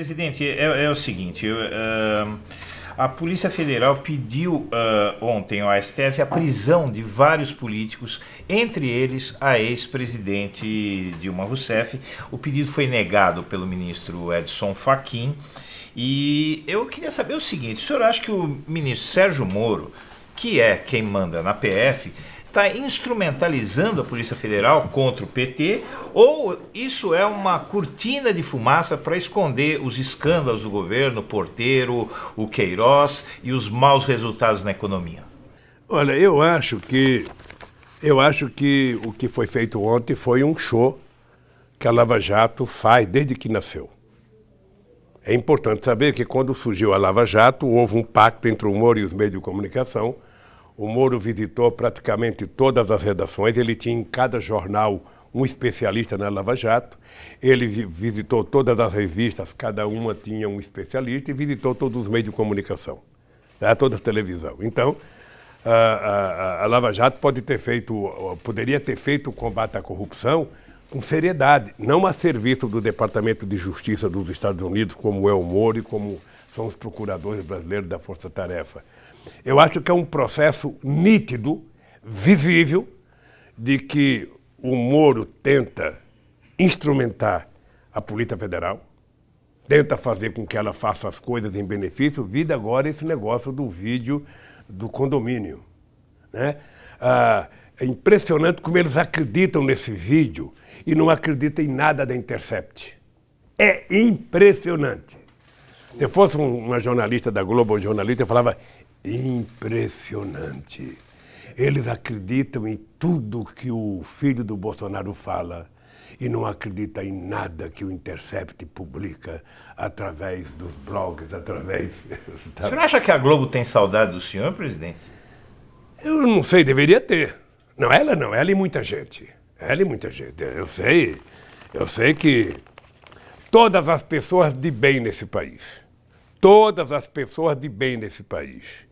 Presidente, é o seguinte, a Polícia Federal pediu ontem ao STF a prisão de vários políticos, entre eles a ex-presidente Dilma Rousseff. O pedido foi negado pelo ministro Edson Fachin. E eu queria saber o seguinte: o senhor acha que o ministro Sérgio Moro, que é quem manda na PF, está instrumentalizando a Polícia Federal contra o PT, ou isso é uma cortina de fumaça para esconder os escândalos do governo, o Porteiro, o Queiroz e os maus resultados na economia? Olha, eu acho que o que foi feito ontem foi um show que a Lava Jato faz desde que nasceu. É importante saber que quando surgiu a Lava Jato, houve um pacto entre o Moro e os meios de comunicação. O Moro visitou praticamente todas as redações, ele tinha em cada jornal um especialista na Lava Jato, ele visitou todas as revistas, cada uma tinha um especialista, e visitou todos os meios de comunicação, tá? Toda a televisão. Então, a Lava Jato poderia ter feito o combate à corrupção com seriedade, não a serviço do Departamento de Justiça dos Estados Unidos, como é o Moro e como são os procuradores brasileiros da Força Tarefa. Eu acho que é um processo nítido, visível, de que o Moro tenta instrumentar a Polícia Federal, tenta fazer com que ela faça as coisas em benefício, vide agora esse negócio do vídeo do condomínio, né? É impressionante como eles acreditam nesse vídeo e não acreditam em nada da Intercept. É impressionante. Se eu fosse uma jornalista da Globo, um jornalista, eu falava: impressionante. Eles acreditam em tudo que o filho do Bolsonaro fala e não acreditam em nada que o Intercept publica através dos blogs, através... O senhor acha que a Globo tem saudade do senhor, presidente? Eu não sei, deveria ter. Não, ela e muita gente. Ela e muita gente. Eu sei que todas as pessoas de bem nesse país, todas as pessoas de bem nesse país,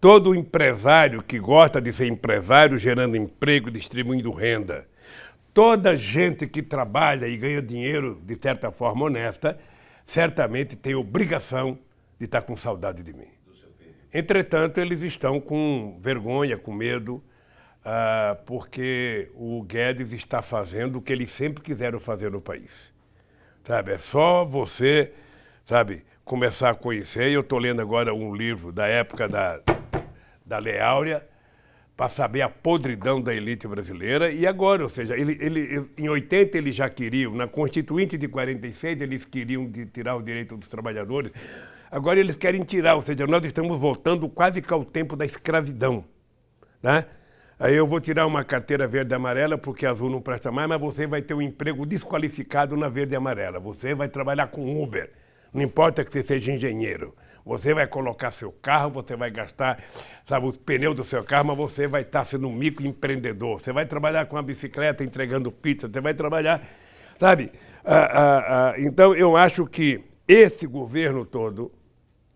todo empresário que gosta de ser empresário, gerando emprego, distribuindo renda, toda gente que trabalha e ganha dinheiro de certa forma honesta, certamente tem obrigação de estar com saudade de mim. Entretanto, eles estão com vergonha, com medo, porque o Guedes está fazendo o que eles sempre quiseram fazer no país. Sabe, é só você, sabe, começar a conhecer. Eu estou lendo agora um livro da época da Lei Áurea, para saber a podridão da elite brasileira. E agora, ou seja, em 80 eles já queriam, na Constituinte de 46 eles queriam tirar o direito dos trabalhadores. Agora eles querem tirar, ou seja, nós estamos voltando quase que ao tempo da escravidão, né? Aí eu vou tirar uma carteira verde e amarela porque azul não presta mais, mas você vai ter um emprego desqualificado na verde e amarela. Você vai trabalhar com Uber, não importa que você seja engenheiro. Você vai colocar seu carro, você vai gastar, sabe, os pneus do seu carro, mas você vai estar sendo um microempreendedor. Você vai trabalhar com a bicicleta entregando pizza, você vai trabalhar, sabe? Então eu acho que esse governo todo,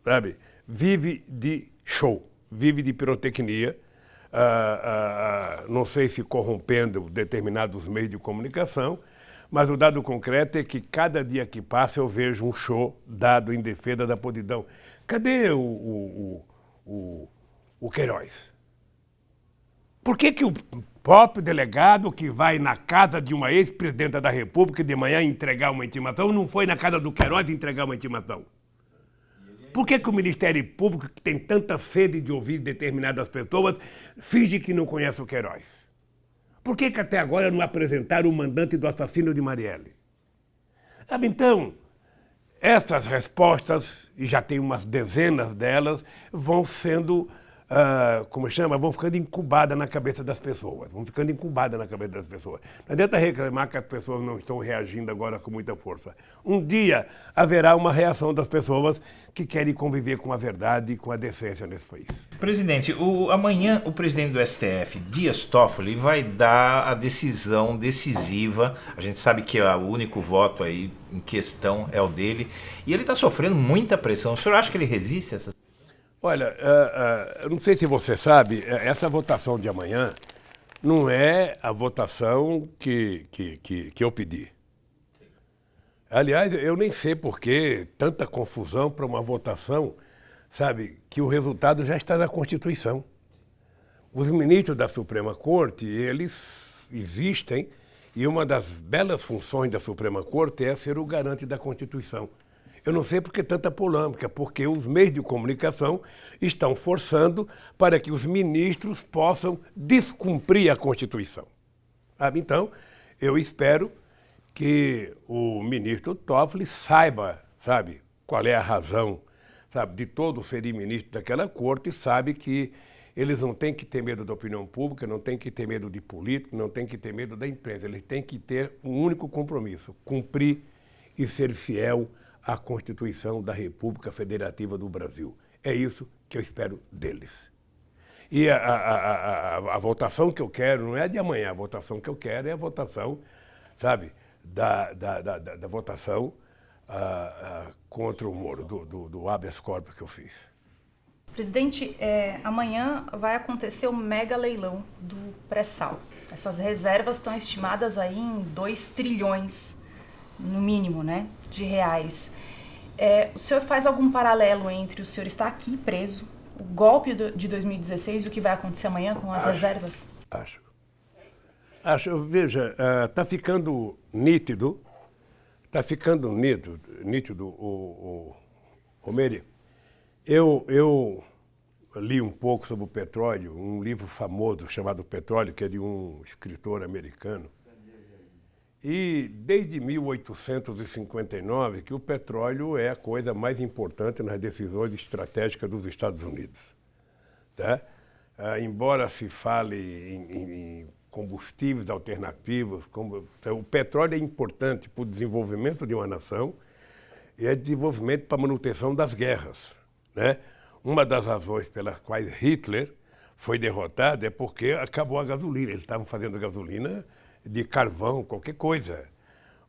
sabe, vive de show, vive de pirotecnia. Não sei se corrompendo determinados meios de comunicação, mas o dado concreto é que cada dia que passa eu vejo um show dado em defesa da podridão. Cadê o Queiroz? Por que o próprio delegado que vai na casa de uma ex-presidenta da República de manhã entregar uma intimação não foi na casa do Queiroz entregar uma intimação? Por que o Ministério Público, que tem tanta sede de ouvir determinadas pessoas, finge que não conhece o Queiroz? Por que até agora não apresentaram o mandante do assassino de Marielle? Sabe, então, essas respostas, e já tem umas dezenas delas, vão sendo, vão ficando incubadas na cabeça das pessoas. Não adianta reclamar que as pessoas não estão reagindo agora com muita força. Um dia haverá uma reação das pessoas que querem conviver com a verdade e com a decência nesse país. Presidente, amanhã o presidente do STF, Dias Toffoli, vai dar a decisão decisiva. A gente sabe que o único voto aí em questão é o dele. E ele está sofrendo muita pressão. O senhor acha que ele resiste a essa? Olha, eu não sei se você sabe, essa votação de amanhã não é a votação que eu pedi. Aliás, eu nem sei por que tanta confusão para uma votação, sabe, que o resultado já está na Constituição. Os ministros da Suprema Corte, eles existem, e uma das belas funções da Suprema Corte é ser o garante da Constituição. Eu não sei por que tanta polêmica, porque os meios de comunicação estão forçando para que os ministros possam descumprir a Constituição. Então, eu espero que o ministro Toffoli saiba, sabe, qual é a razão, sabe, de todos serem ministros daquela corte, e sabe que eles não têm que ter medo da opinião pública, não têm que ter medo de político, não têm que ter medo da imprensa. Eles têm que ter um único compromisso: cumprir e ser fiel à Constituição da República Federativa do Brasil. É isso que eu espero deles. E a votação que eu quero não é a de amanhã, a votação que eu quero é a votação, sabe, da votação contra o Moro, do habeas corpus que eu fiz. Presidente, amanhã vai acontecer o mega leilão do pré-sal. Essas reservas estão estimadas aí em 2 trilhões, no mínimo, né, de reais. O senhor faz algum paralelo entre o senhor estar aqui preso, o golpe de 2016 e o que vai acontecer amanhã com as reservas? Acho, veja, está ficando nítido, o Meri. Eu li um pouco sobre o petróleo, um livro famoso chamado Petróleo, que é de um escritor americano. E desde 1859 que o petróleo é a coisa mais importante nas decisões estratégicas dos Estados Unidos. Tá? Embora se fale em combustíveis alternativos, o petróleo é importante para o desenvolvimento de uma nação e é desenvolvimento para a manutenção das guerras. Né? Uma das razões pelas quais Hitler foi derrotado é porque acabou a gasolina. Eles estavam fazendo gasolina de carvão, qualquer coisa.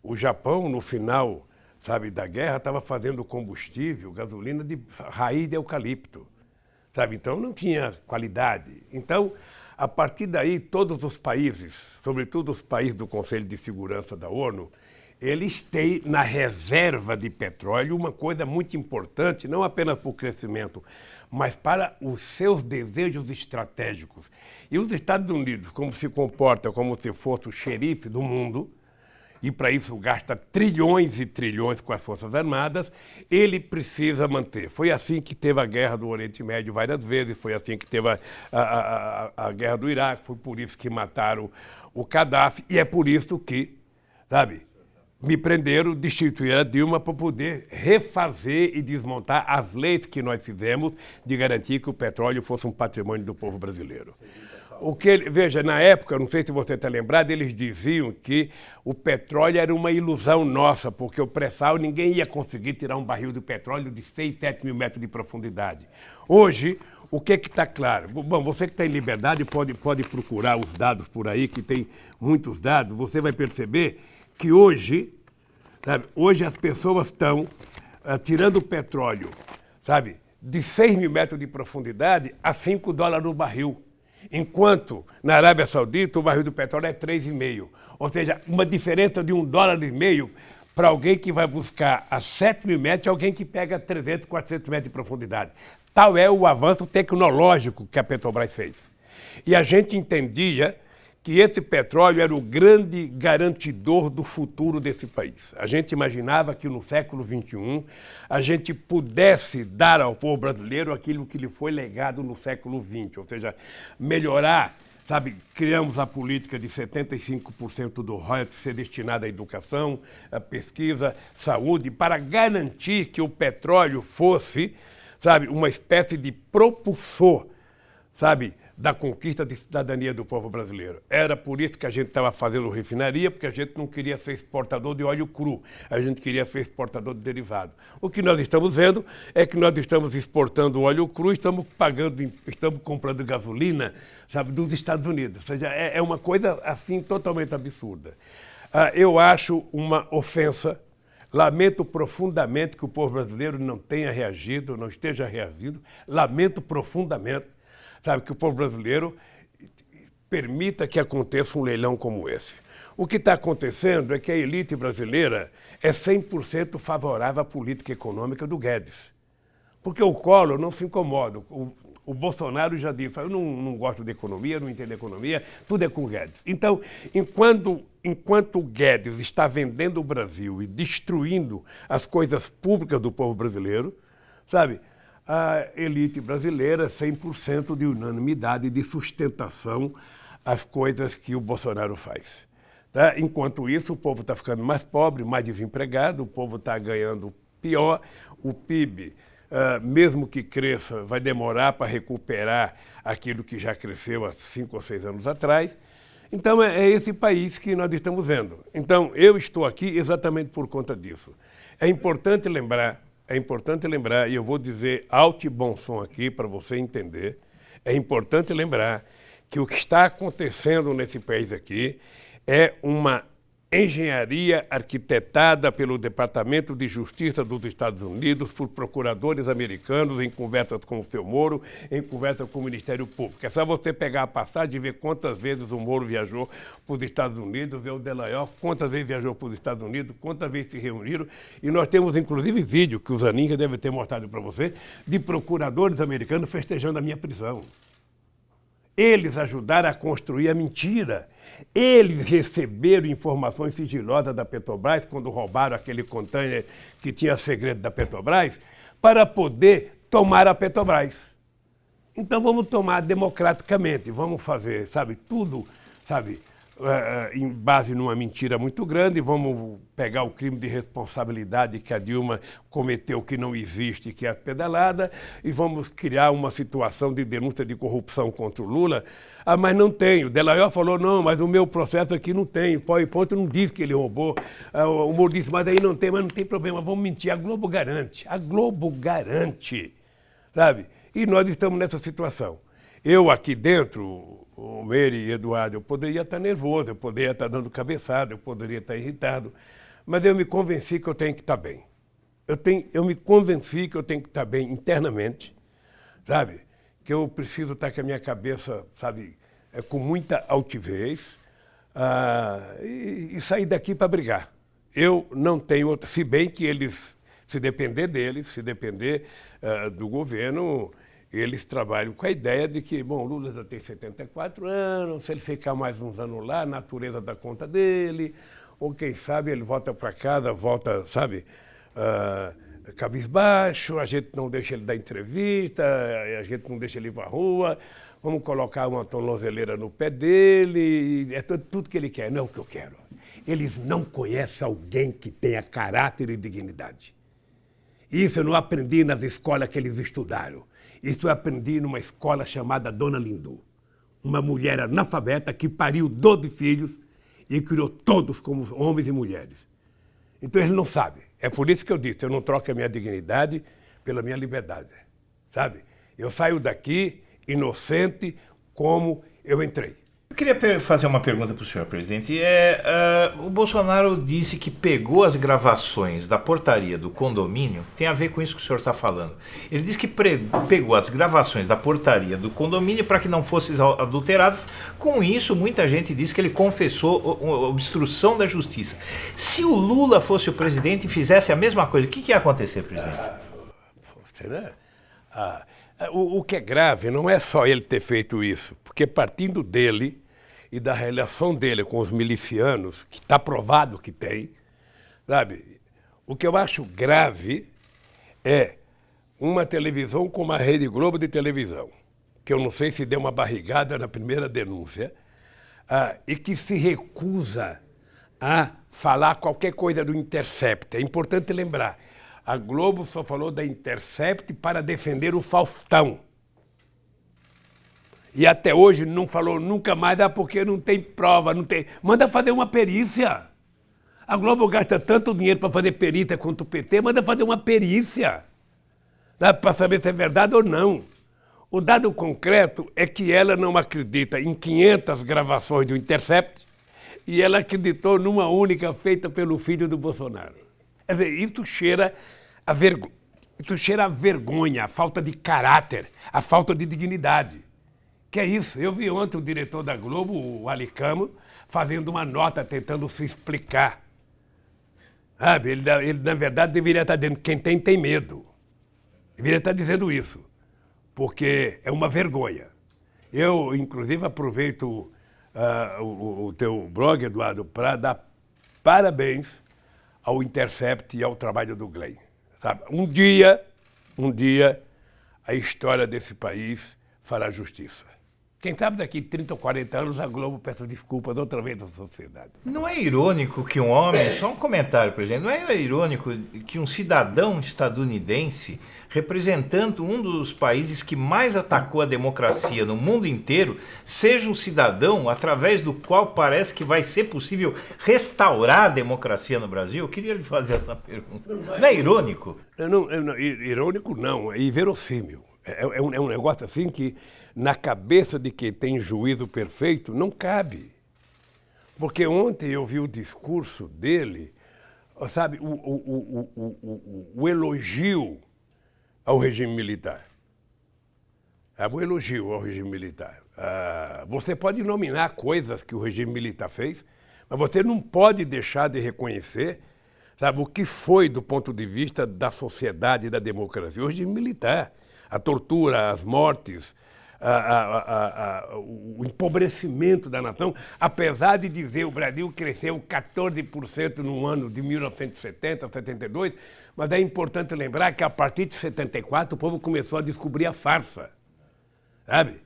O Japão, no final, sabe, da guerra, estava fazendo combustível, gasolina de raiz de eucalipto. Sabe? Então não tinha qualidade. Então, a partir daí, todos os países, sobretudo os países do Conselho de Segurança da ONU, eles têm na reserva de petróleo uma coisa muito importante, não apenas para o crescimento, mas para os seus desejos estratégicos. E os Estados Unidos, como se comporta como se fosse o xerife do mundo, e para isso gasta trilhões e trilhões com as Forças Armadas, ele precisa manter. Foi assim que teve a guerra do Oriente Médio várias vezes, foi assim que teve a guerra do Iraque, foi por isso que mataram o Gaddafi, e é por isso que, sabe, me prenderam, destituíram a Dilma para poder refazer e desmontar as leis que nós fizemos de garantir que o petróleo fosse um patrimônio do povo brasileiro. Veja, na época, não sei se você está lembrado, eles diziam que o petróleo era uma ilusão nossa, porque o pré-sal ninguém ia conseguir tirar um barril de petróleo de 6, 7 mil metros de profundidade. Hoje, o que está claro? Bom, você que está em liberdade pode procurar os dados por aí, que tem muitos dados, você vai perceber que hoje, sabe, hoje as pessoas estão tirando o petróleo, sabe, de 6 mil metros de profundidade a $5 no barril. Enquanto na Arábia Saudita o barril do petróleo é 3,5. Ou seja, uma diferença de $1,50 para alguém que vai buscar a 7 mil metros e alguém que pega 300, 400 metros de profundidade. Tal é o avanço tecnológico que a Petrobras fez. E a gente entendia que esse petróleo era o grande garantidor do futuro desse país. A gente imaginava que no século XXI a gente pudesse dar ao povo brasileiro aquilo que lhe foi legado no século XX, ou seja, melhorar, sabe, criamos a política de 75% do royalties ser destinado à educação, à pesquisa, saúde, para garantir que o petróleo fosse, sabe, uma espécie de propulsor, sabe, da conquista de cidadania do povo brasileiro. Era por isso que a gente estava fazendo refinaria, porque a gente não queria ser exportador de óleo cru, a gente queria ser exportador de derivado. O que nós estamos vendo é que nós estamos exportando óleo cru, estamos comprando gasolina, sabe, dos Estados Unidos. Ou seja, é uma coisa assim totalmente absurda. Eu acho uma ofensa. Lamento profundamente que o povo brasileiro não tenha reagido, não esteja reagindo. Lamento profundamente, sabe, que o povo brasileiro permita que aconteça um leilão como esse. O que está acontecendo é que a elite brasileira é 100% favorável à política econômica do Guedes. Porque o Collor não se incomoda. O Bolsonaro já disse, eu não gosto de economia, não entendo economia, tudo é com o Guedes. Então, enquanto o Guedes está vendendo o Brasil e destruindo as coisas públicas do povo brasileiro, sabe, a elite brasileira é 100% de unanimidade de sustentação às coisas que o Bolsonaro faz. Tá? Enquanto isso, o povo está ficando mais pobre, mais desempregado, o povo está ganhando pior, o PIB, mesmo que cresça, vai demorar para recuperar aquilo que já cresceu há 5 ou 6 anos atrás. Então, é esse país que nós estamos vendo. Então, eu estou aqui exatamente por conta disso. É importante lembrar, e eu vou dizer alto e bom som aqui para você entender, é importante lembrar que o que está acontecendo nesse país aqui é uma engenharia arquitetada pelo Departamento de Justiça dos Estados Unidos, por procuradores americanos, em conversas com o seu Moro, em conversa com o Ministério Público. É só você pegar a passagem e ver quantas vezes o Moro viajou para os Estados Unidos, ver o Delagnol, quantas vezes viajou para os Estados Unidos, quantas vezes se reuniram. E nós temos, inclusive, vídeo, que o Zanin deve ter mostrado para você, de procuradores americanos festejando a minha prisão. Eles ajudaram a construir a mentira. Eles receberam informações sigilosas da Petrobras, quando roubaram aquele container que tinha segredo da Petrobras, para poder tomar a Petrobras. Então vamos tomar democraticamente, vamos fazer, sabe, tudo, sabe, em base numa mentira muito grande, vamos pegar o crime de responsabilidade que a Dilma cometeu, que não existe, que é a pedalada, e vamos criar uma situação de denúncia de corrupção contra o Lula. Ah, mas não tem. O Delagnol falou, não, mas o meu processo aqui não tem. Ponto não diz que ele roubou. O Moro disse, mas aí não tem, mas não tem problema, vamos mentir. A Globo garante, sabe? E nós estamos nessa situação. Eu aqui dentro, o Meire e Eduardo, eu poderia estar nervoso, eu poderia estar dando cabeçada, eu poderia estar irritado, mas eu me convenci que eu tenho que estar bem. Eu me convenci que eu tenho que estar bem internamente, sabe? Que eu preciso estar com a minha cabeça, sabe, com muita altivez e sair daqui para brigar. Eu não tenho outra, se bem que eles, se depender deles, se depender do governo, eles trabalham com a ideia de que, bom, o Lula já tem 74 anos, se ele ficar mais uns anos lá, a natureza dá conta dele, ou quem sabe ele volta para casa, volta, sabe, cabisbaixo, a gente não deixa ele dar entrevista, a gente não deixa ele ir para a rua, vamos colocar uma tornozeleira no pé dele, é tudo que ele quer, não é o que eu quero. Eles não conhecem alguém que tenha caráter e dignidade. Isso eu não aprendi nas escolas que eles estudaram. Isso eu aprendi numa escola chamada Dona Lindu. Uma mulher analfabeta que pariu 12 filhos e criou todos como homens e mulheres. Então eles não sabem. É por isso que eu disse, eu não troco a minha dignidade pela minha liberdade. Sabe? Eu saio daqui inocente como eu entrei. Eu queria fazer uma pergunta para o senhor, presidente. O Bolsonaro disse que pegou as gravações da portaria do condomínio, tem a ver com isso que o senhor está falando. Ele disse que pegou as gravações da portaria do condomínio para que não fossem adulteradas. Com isso, muita gente diz que ele confessou obstrução da justiça. Se o Lula fosse o presidente e fizesse a mesma coisa, o que ia acontecer, presidente? Será? O que é grave não é só ele ter feito isso, porque partindo dele e da relação dele com os milicianos, que está provado que tem, sabe? O que eu acho grave é uma televisão como a Rede Globo de televisão, que eu não sei se deu uma barrigada na primeira denúncia, e que se recusa a falar qualquer coisa do Intercept. É importante lembrar, a Globo só falou da Intercept para defender o Faustão. E até hoje não falou nunca mais, porque não tem prova, não tem... Manda fazer uma perícia. A Globo gasta tanto dinheiro para fazer perícia quanto o PT, manda fazer uma perícia, para saber se é verdade ou não. O dado concreto é que ela não acredita em 500 gravações do Intercept e ela acreditou numa única feita pelo filho do Bolsonaro. Quer dizer, isso cheira a vergonha, a falta de caráter, a falta de dignidade. Que é isso? Eu vi ontem o diretor da Globo, o Alicamo, fazendo uma nota tentando se explicar. Sabe? Ele, na verdade, deveria estar dizendo quem tem medo. Deveria estar dizendo isso, porque é uma vergonha. Eu, inclusive, aproveito o teu blog, Eduardo, para dar parabéns ao Intercept e ao trabalho do Glenn. Sabe? Um dia, a história desse país fará justiça. Quem sabe daqui 30 ou 40 anos a Globo peça desculpas outra vez à sociedade. Não é irônico que um homem, só um comentário, presidente, não é irônico que um cidadão estadunidense, representando um dos países que mais atacou a democracia no mundo inteiro, seja um cidadão através do qual parece que vai ser possível restaurar a democracia no Brasil? Eu queria lhe fazer essa pergunta. Não é irônico? Irônico não, é inverossímil. É um negócio assim que na cabeça de quem tem juízo perfeito não cabe. Porque ontem eu vi o discurso dele, sabe, o elogio ao regime militar. O elogio ao regime militar. Você pode nominar coisas que o regime militar fez, mas você não pode deixar de reconhecer, sabe, o que foi do ponto de vista da sociedade e da democracia. O regime militar, a tortura, as mortes, o empobrecimento da nação, apesar de dizer que o Brasil cresceu 14% no ano de 1970, 72, mas é importante lembrar que a partir de 74 o povo começou a descobrir a farsa, sabe?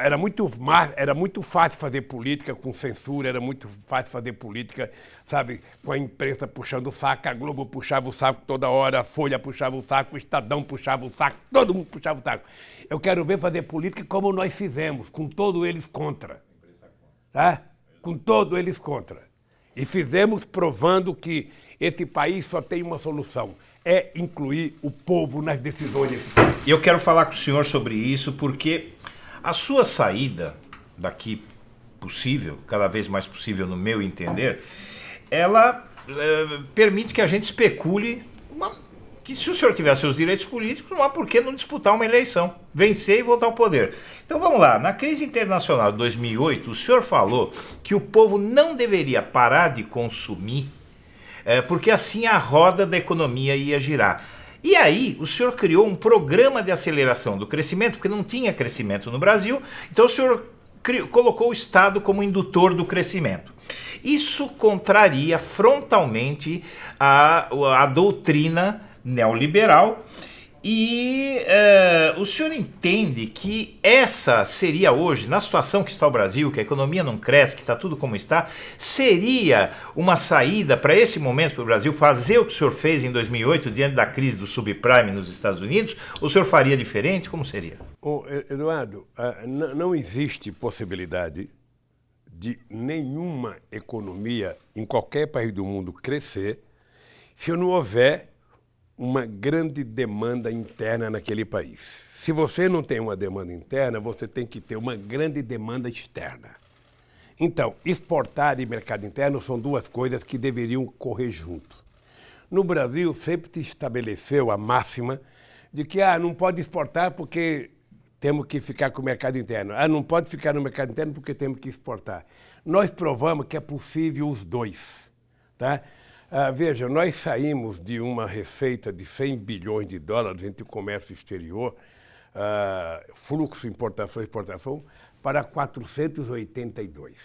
Era muito fácil fazer política com censura, era muito fácil fazer política, sabe, com a imprensa puxando o saco, a Globo puxava o saco toda hora, a Folha puxava o saco, o Estadão puxava o saco, todo mundo puxava o saco. Eu quero ver fazer política como nós fizemos, com todos eles contra. Tá? Com todos eles contra. E fizemos provando que esse país só tem uma solução, é incluir o povo nas decisões. E eu quero falar com o senhor sobre isso, porque a sua saída daqui possível, cada vez mais possível no meu entender, ela permite que a gente especule que se o senhor tiver seus direitos políticos, não há por que não disputar uma eleição, vencer e voltar ao poder. Então vamos lá, na crise internacional de 2008, o senhor falou que o povo não deveria parar de consumir, porque assim a roda da economia ia girar. E aí, o senhor criou um programa de aceleração do crescimento, porque não tinha crescimento no Brasil, então o senhor colocou o Estado como indutor do crescimento. Isso contraria frontalmente a doutrina neoliberal e o senhor entende que essa seria hoje, na situação que está o Brasil, que a economia não cresce, que está tudo como está, seria uma saída para esse momento para o Brasil fazer o que o senhor fez em 2008 diante da crise do subprime nos Estados Unidos? Ou o senhor faria diferente? Como seria? Eduardo, não existe possibilidade de nenhuma economia em qualquer país do mundo crescer se não houver uma grande demanda interna naquele país. Se você não tem uma demanda interna, você tem que ter uma grande demanda externa. Então, exportar e mercado interno são duas coisas que deveriam correr juntos. No Brasil, sempre se estabeleceu a máxima de que não pode exportar porque temos que ficar com o mercado interno. Não pode ficar no mercado interno porque temos que exportar. Nós provamos que é possível os dois, tá? Veja, nós saímos de uma receita de 100 bilhões de dólares entre o comércio exterior, fluxo importação e exportação, para 482.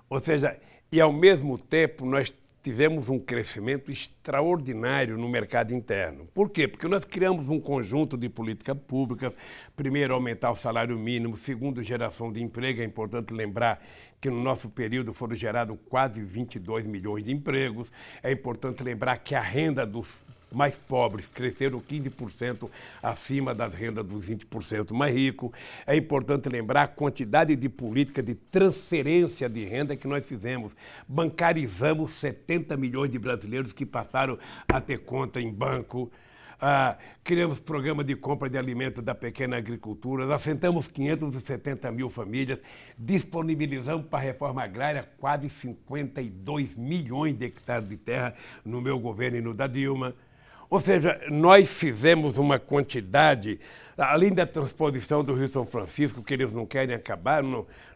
Ou seja, e ao mesmo tempo nós tivemos um crescimento extraordinário no mercado interno. Por quê? Porque nós criamos um conjunto de políticas públicas, primeiro, aumentar o salário mínimo, segundo, geração de emprego. É importante lembrar que no nosso período foram gerados quase 22 milhões de empregos. É importante lembrar que a renda dos mais pobres cresceram 15% acima da renda dos 20% mais ricos. É importante lembrar a quantidade de política de transferência de renda que nós fizemos. Bancarizamos 70 milhões de brasileiros que passaram a ter conta em banco. Criamos programa de compra de alimentos da pequena agricultura, assentamos 570 mil famílias, disponibilizamos para a reforma agrária quase 52 milhões de hectares de terra no meu governo e no da Dilma. Ou seja, nós fizemos uma quantidade, além da transposição do Rio São Francisco, que eles não querem acabar,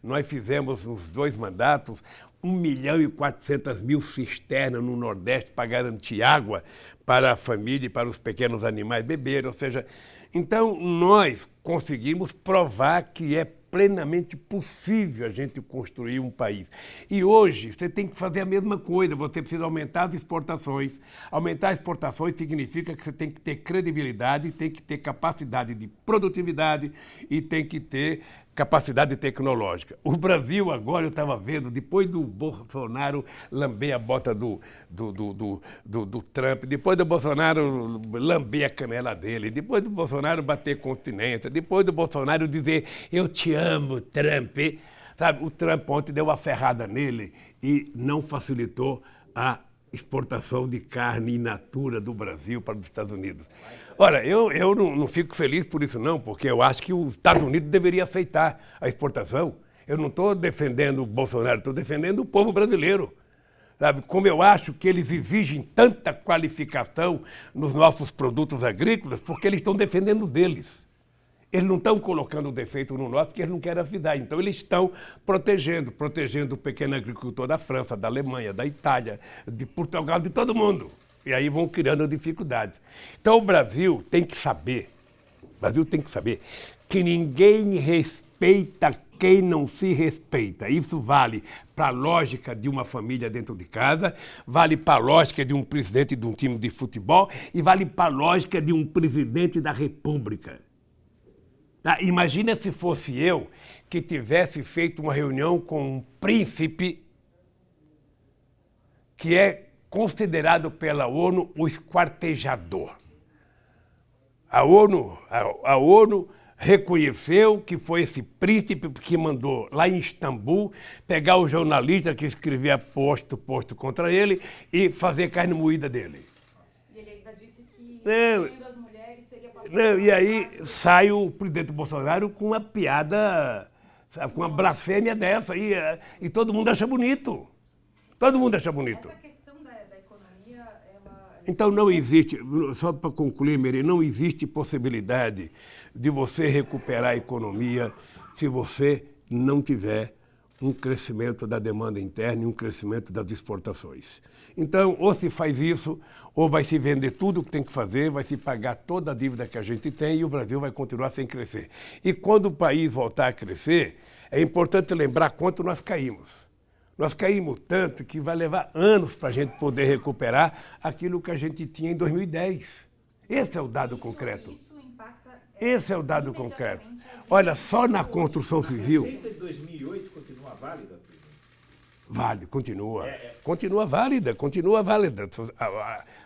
nós fizemos nos 2 mandatos 1.400.000 cisternas no Nordeste para garantir água para a família e para os pequenos animais beberem. Ou seja, então nós conseguimos provar que é plenamente possível a gente construir um país. E hoje você tem que fazer a mesma coisa, você precisa aumentar as exportações. Aumentar as exportações significa que você tem que ter credibilidade, tem que ter capacidade de produtividade e tem que ter capacidade tecnológica. O Brasil agora, eu estava vendo, depois do Bolsonaro lamber a bota do Trump, depois do Bolsonaro lamber a canela dele, depois do Bolsonaro bater continência, depois do Bolsonaro dizer eu te amo, Trump, sabe? O Trump ontem deu uma ferrada nele e não facilitou a exportação de carne in natura do Brasil para os Estados Unidos. Ora, eu não fico feliz por isso não, porque eu acho que os Estados Unidos deveria aceitar a exportação. Eu não estou defendendo o Bolsonaro, estou defendendo o povo brasileiro. Sabe? Como eu acho que eles exigem tanta qualificação nos nossos produtos agrícolas, porque eles estão defendendo deles. Eles não estão colocando defeito no nosso porque eles não querem avisar. Então, eles estão protegendo o pequeno agricultor da França, da Alemanha, da Itália, de Portugal, de todo mundo. E aí vão criando dificuldades. Então, o Brasil tem que saber que ninguém respeita quem não se respeita. Isso vale para a lógica de uma família dentro de casa, vale para a lógica de um presidente de um time de futebol e vale para a lógica de um presidente da República. Imagina se fosse eu que tivesse feito uma reunião com um príncipe que é considerado pela ONU o esquartejador. A ONU reconheceu que foi esse príncipe que mandou lá em Istambul pegar o jornalista que escrevia posto contra ele e fazer carne moída dele. E ele ainda disse que e aí sai o presidente Bolsonaro com uma piada, sabe, com uma blasfêmia dessa, e todo mundo acha bonito. Todo mundo acha bonito. Essa questão da economia, ela... Então não existe, só para concluir, Meri, não existe possibilidade de você recuperar a economia se você não tiver um crescimento da demanda interna e um crescimento das exportações. Então, ou se faz isso, ou vai se vender tudo o que tem que fazer, vai se pagar toda a dívida que a gente tem e o Brasil vai continuar sem crescer. E quando o país voltar a crescer, é importante lembrar quanto nós caímos. Nós caímos tanto que vai levar anos para a gente poder recuperar aquilo que a gente tinha em 2010. Esse é o dado concreto. Isso impacta... Esse é o dado concreto. Olha, só na construção civil... A receita de 2008 continua válida? Vale, continua. Continua válida.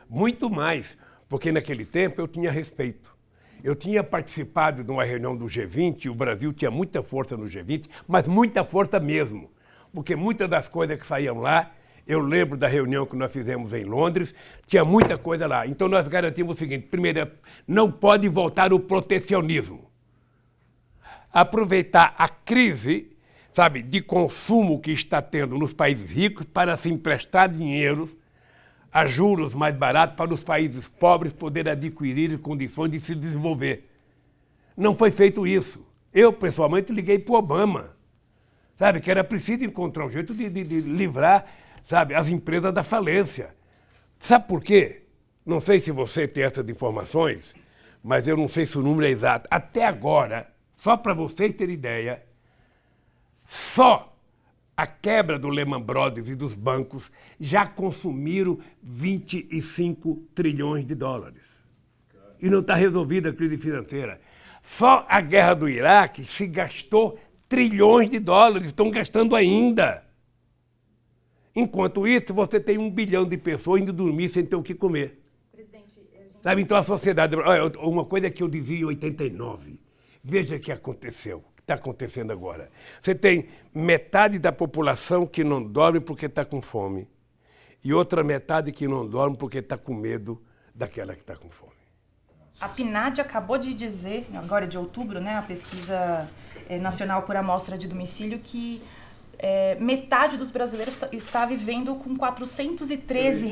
Muito mais, porque naquele tempo eu tinha respeito. Eu tinha participado de uma reunião do G20, o Brasil tinha muita força no G20, mas muita força mesmo. Porque muitas das coisas que saíam lá, eu lembro da reunião que nós fizemos em Londres, tinha muita coisa lá. Então nós garantimos o seguinte: primeiro, não pode voltar o protecionismo. Aproveitar a crise, sabe, de consumo que está tendo nos países ricos para se emprestar dinheiro a juros mais baratos para os países pobres poderem adquirir condições de se desenvolver. Não foi feito isso. Eu, pessoalmente, liguei para o Obama, sabe, que era preciso encontrar um jeito de livrar, sabe, as empresas da falência. Sabe por quê? Não sei se você tem essas informações, mas eu não sei se o número é exato. Até agora, só para vocês terem ideia, só a quebra do Lehman Brothers e dos bancos já consumiram 25 trilhões de dólares. E não está resolvida a crise financeira. Só a guerra do Iraque se gastou trilhões de dólares, estão gastando ainda. Enquanto isso, você tem 1 bilhão de pessoas indo dormir sem ter o que comer. Sabe, então a sociedade... Uma coisa que eu dizia em 89, veja o que aconteceu. Está acontecendo agora. Você tem metade da população que não dorme porque está com fome e outra metade que não dorme porque está com medo daquela que está com fome. A PNAD acabou de dizer, agora de outubro, né, a pesquisa nacional por amostra de domicílio, que metade dos brasileiros está vivendo com R$ 413,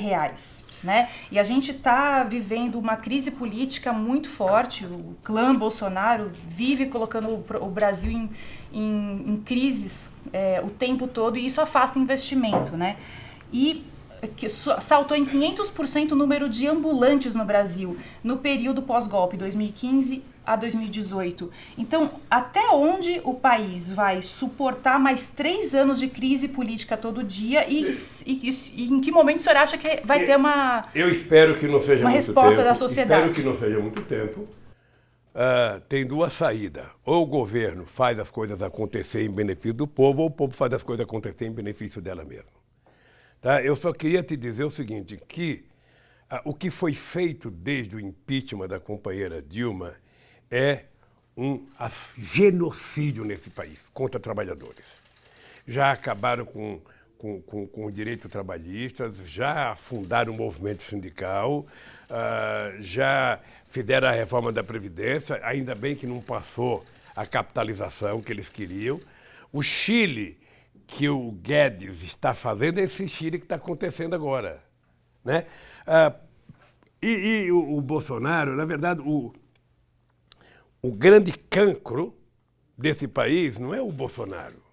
né? E a gente está vivendo uma crise política muito forte. O clã Bolsonaro vive colocando o Brasil em crises o tempo todo, e isso afasta investimento, né? E que saltou em 500% o número de ambulantes no Brasil no período pós-golpe, 2015 a 2018. Então, até onde o país vai suportar mais 3 anos de crise política todo dia e em que momento o senhor acha que vai ter uma Eu espero que não seja uma muito resposta tempo. da sociedade? Espero que não seja muito tempo. Tem 2 saídas. Ou o governo faz as coisas acontecer em benefício do povo, ou o povo faz as coisas acontecer em benefício dela mesma. Tá? Eu só queria te dizer o seguinte, que o que foi feito desde o impeachment da companheira Dilma é um genocídio nesse país contra trabalhadores. Já acabaram com o direito trabalhistas, já afundaram o movimento sindical, já fizeram a reforma da Previdência, ainda bem que não passou a capitalização que eles queriam. O Chile que o Guedes está fazendo é esse Chile que está acontecendo agora, né? O Bolsonaro, na verdade, o grande cancro desse país não é o Bolsonaro.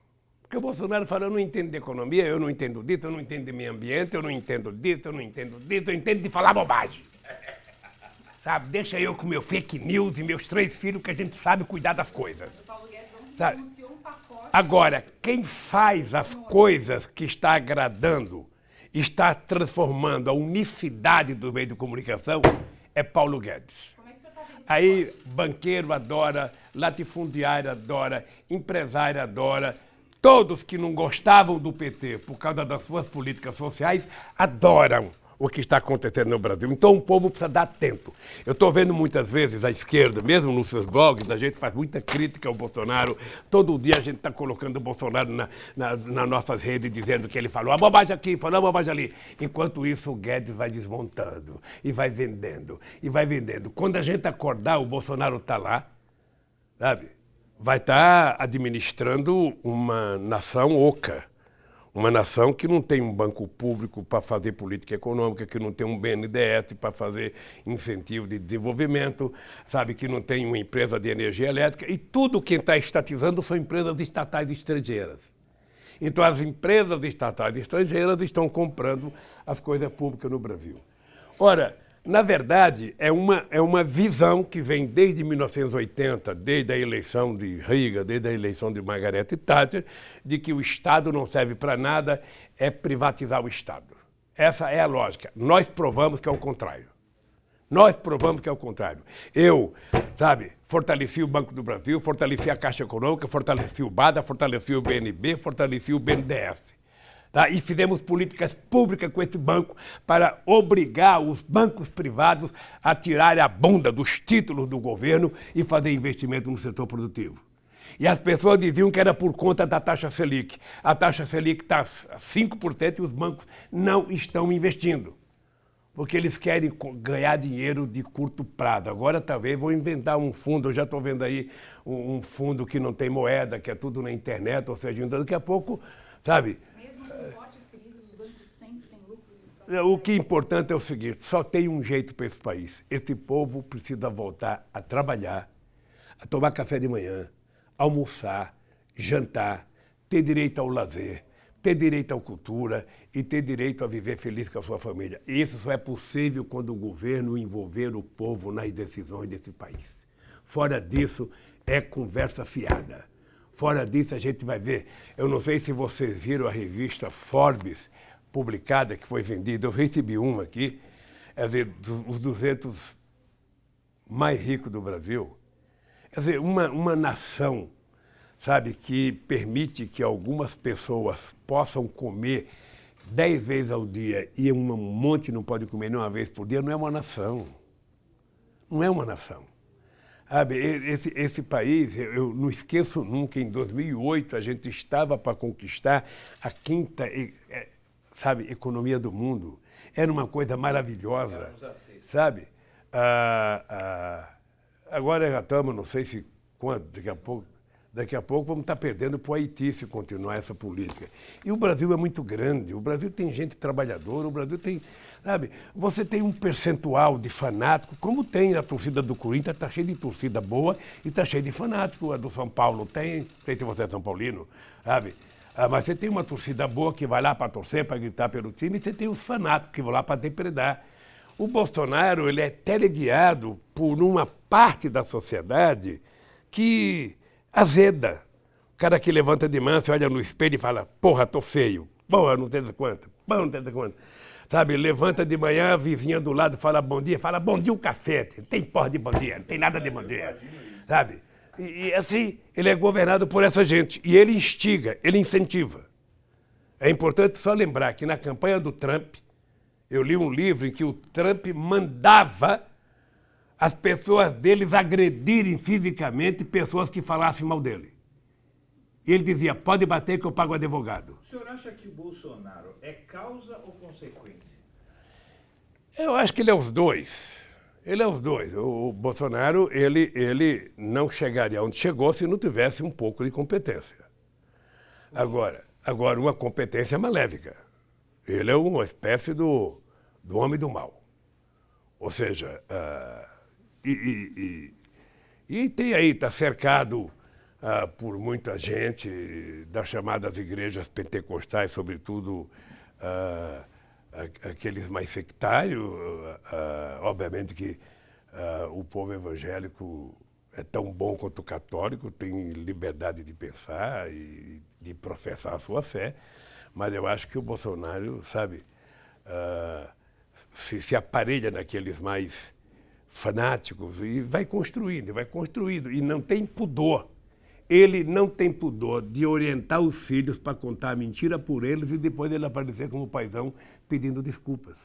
Porque o Bolsonaro fala, eu não entendo de economia, eu não entendo disso, eu não entendo de meio ambiente, eu não entendo disso, eu não entendo disso, eu entendo de falar bobagem. Sabe? Deixa eu com meu fake news e meus 3 filhos que a gente sabe cuidar das coisas. Sabe? Agora, quem faz as coisas que está agradando, está transformando a unicidade do meio de comunicação, é Paulo Guedes. Aí, banqueiro adora, latifundiário adora, empresário adora, todos que não gostavam do PT por causa das suas políticas sociais adoram o que está acontecendo no Brasil. Então o povo precisa dar atento. Eu estou vendo muitas vezes a esquerda, mesmo nos seus blogs, a gente faz muita crítica ao Bolsonaro. Todo dia a gente está colocando o Bolsonaro nas nossas redes, dizendo que ele falou a bobagem aqui, falou a bobagem ali. Enquanto isso, o Guedes vai desmontando e vai vendendo, e vai vendendo. Quando a gente acordar, o Bolsonaro está lá, sabe? Vai estar administrando uma nação oca. Uma nação que não tem um banco público para fazer política econômica, que não tem um BNDES para fazer incentivo de desenvolvimento, sabe, que não tem uma empresa de energia elétrica, e tudo quem está estatizando são empresas estatais estrangeiras. Então as empresas estatais estrangeiras estão comprando as coisas públicas no Brasil. Ora, na verdade, é uma visão que vem desde 1980, desde a eleição de Reagan, desde a eleição de Margaret Thatcher, de que o Estado não serve para nada, é privatizar o Estado. Essa é a lógica. Nós provamos que é o contrário. Nós provamos que é o contrário. Eu, sabe, fortaleci o Banco do Brasil, fortaleci a Caixa Econômica, fortaleci o BADA, fortaleci o BNB, fortaleci o BNDES. Tá? E fizemos políticas públicas com esse banco para obrigar os bancos privados a tirarem a bunda dos títulos do governo e fazer investimento no setor produtivo. E as pessoas diziam que era por conta da taxa Selic. A taxa Selic está a 5% e os bancos não estão investindo, porque eles querem ganhar dinheiro de curto prazo. Agora talvez vou inventar um fundo, eu já estou vendo aí um fundo que não tem moeda, que é tudo na internet, ou seja, daqui a pouco, sabe... O que é importante é o seguinte, só tem um jeito para esse país. Esse povo precisa voltar a trabalhar, a tomar café de manhã, almoçar, jantar, ter direito ao lazer, ter direito à cultura e ter direito a viver feliz com a sua família. E isso só é possível quando o governo envolver o povo nas decisões desse país. Fora disso, é conversa fiada. Fora disso, a gente vai ver. Eu não sei se vocês viram a revista Forbes, publicada, que foi vendida. Eu recebi uma aqui, quer dizer, os 200 mais ricos do Brasil. Quer dizer, uma nação, sabe, que permite que algumas pessoas possam comer 10 vezes ao dia e um monte não pode comer nem uma vez por dia, não é uma nação. Não é uma nação. Sabe, esse país, eu não esqueço nunca, em 2008 a gente estava para conquistar a 5ª, sabe, economia do mundo. Era uma coisa maravilhosa, sabe? Agora já estamos, não sei se quanto, daqui a pouco, Daqui a pouco vamos estar perdendo para o Haiti se continuar essa política. E o Brasil é muito grande, o Brasil tem gente trabalhadora, o Brasil tem, sabe, você tem um percentual de fanático, como tem a torcida do Corinthians, está cheia de torcida boa e está cheia de fanático, a do São Paulo tem, sei se você é São Paulino, sabe? Mas você tem uma torcida boa que vai lá para torcer, para gritar pelo time, e você tem os fanáticos que vão lá para depredar. O Bolsonaro, ele é teleguiado por uma parte da sociedade que azeda. O cara que levanta de manso, olha no espelho e fala, porra, tô feio. Porra, não tem quanto. Porra, não tem quanto. Sabe, levanta de manhã, a vizinha do lado fala bom dia o cacete. Não tem porra de bom dia, não tem nada de bom dia. Sabe? E assim, ele é governado por essa gente. E ele instiga, ele incentiva. É importante só lembrar que na campanha do Trump, eu li um livro em que o Trump mandava as pessoas deles agredirem fisicamente pessoas que falassem mal dele. E ele dizia, pode bater que eu pago advogado. O senhor acha que o Bolsonaro é causa ou consequência? Eu acho que ele é os dois. Ele é os dois. O Bolsonaro, ele não chegaria onde chegou se não tivesse um pouco de competência. Agora uma competência maléfica. Ele é uma espécie do homem do mal. Ou seja, e tem aí, está cercado por muita gente das chamadas igrejas pentecostais, sobretudo aqueles mais sectários. Obviamente que o povo evangélico é tão bom quanto o católico, tem liberdade de pensar e de professar a sua fé, mas eu acho que o Bolsonaro, sabe, se aparelha naqueles mais fanáticos e vai construindo, e não tem pudor. Ele não tem pudor de orientar os filhos para contar a mentira por eles e depois ele aparecer como paizão pedindo desculpas.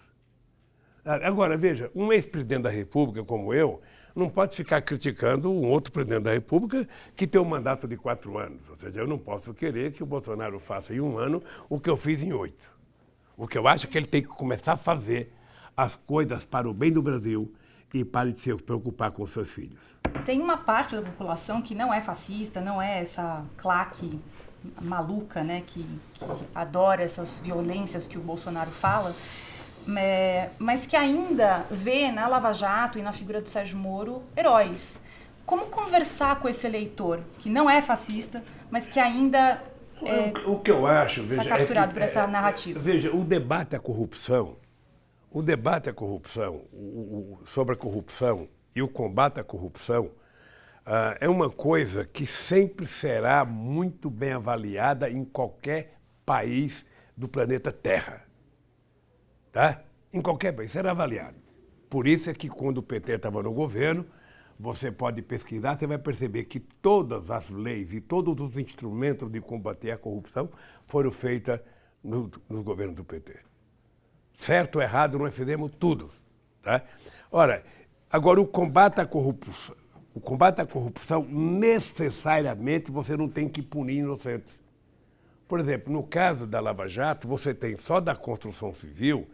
Agora, veja, um ex-presidente da República como eu não pode ficar criticando um outro presidente da República que tem um mandato de 4 anos. Ou seja, eu não posso querer que o Bolsonaro faça em 1 ano o que eu fiz em 8. O que eu acho é que ele tem que começar a fazer as coisas para o bem do Brasil e pare de se preocupar com os seus filhos. Tem uma parte da população que não é fascista, não é essa claque maluca, né, que adora essas violências que o Bolsonaro fala, mas que ainda vê na Lava Jato e na figura do Sérgio Moro heróis. Como conversar com esse eleitor que não é fascista, mas que ainda o que eu acho, veja, está capturado por essa narrativa? Veja, o debate à corrupção, sobre a corrupção e o combate à corrupção é uma coisa que sempre será muito bem avaliada em qualquer país do planeta Terra. Tá? Em qualquer país será avaliado. Por isso é que quando o PT estava no governo, você pode pesquisar, você vai perceber que todas as leis e todos os instrumentos de combater a corrupção foram feitos nos governos do PT. Certo ou errado, nós fizemos tudo. Tá? Ora, agora o combate à corrupção, necessariamente você não tem que punir inocentes. Por exemplo, no caso da Lava Jato, você tem só da construção civil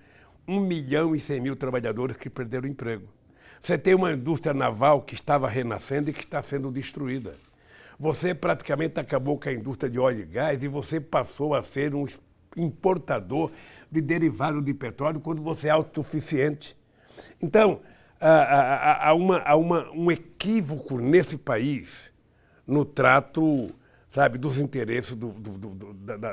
1.100.000 trabalhadores que perderam o emprego. Você tem uma indústria naval que estava renascendo e que está sendo destruída. Você praticamente acabou com a indústria de óleo e gás e você passou a ser um importador de derivados de petróleo quando você é autossuficiente. Então, há um equívoco nesse país no trato, sabe, dos interesses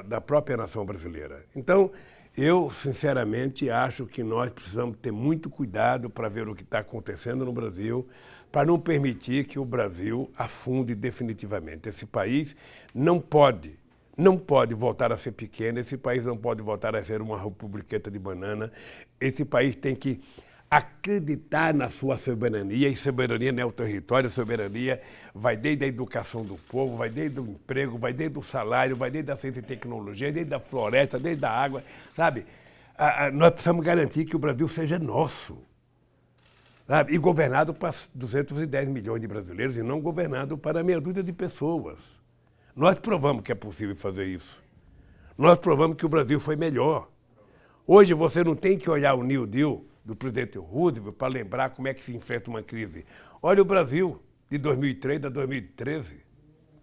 da própria nação brasileira. Então, eu, sinceramente, acho que nós precisamos ter muito cuidado para ver o que está acontecendo no Brasil, para não permitir que o Brasil afunde definitivamente. Esse país não pode voltar a ser pequeno, esse país não pode voltar a ser uma republiqueta de banana, esse país tem que acreditar na sua soberania, e soberania não é o território, soberania vai desde a educação do povo, vai desde o emprego, vai desde o salário, vai desde a ciência e tecnologia, desde a floresta, desde a água, sabe? Nós precisamos garantir que o Brasil seja nosso, sabe? E governado para 210 milhões de brasileiros e não governado para meia dúzia de pessoas. Nós provamos que é possível fazer isso. Nós provamos que o Brasil foi melhor. Hoje você não tem que olhar o New Deal do presidente Roosevelt para lembrar como é que se enfrenta uma crise. Olha o Brasil de 2003 a 2013.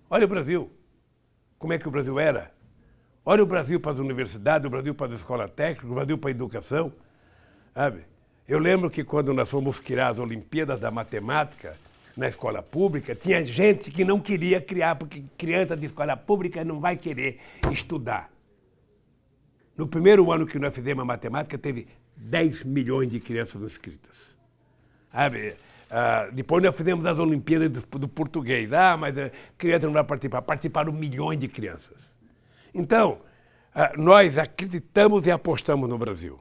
Olha o Brasil. Como é que o Brasil era? Olha o Brasil para as universidades, o Brasil para as escolas técnicas, o Brasil para a educação. Sabe? Eu lembro que quando nós fomos criar as Olimpíadas da Matemática na escola pública, tinha gente que não queria criar, porque criança de escola pública não vai querer estudar. No primeiro ano que nós fizemos a matemática, teve 10 milhões de crianças inscritas. Sabe? Depois nós fizemos as Olimpíadas do português. Mas a criança não vai participar. Participaram milhões de crianças. Então, nós acreditamos e apostamos no Brasil.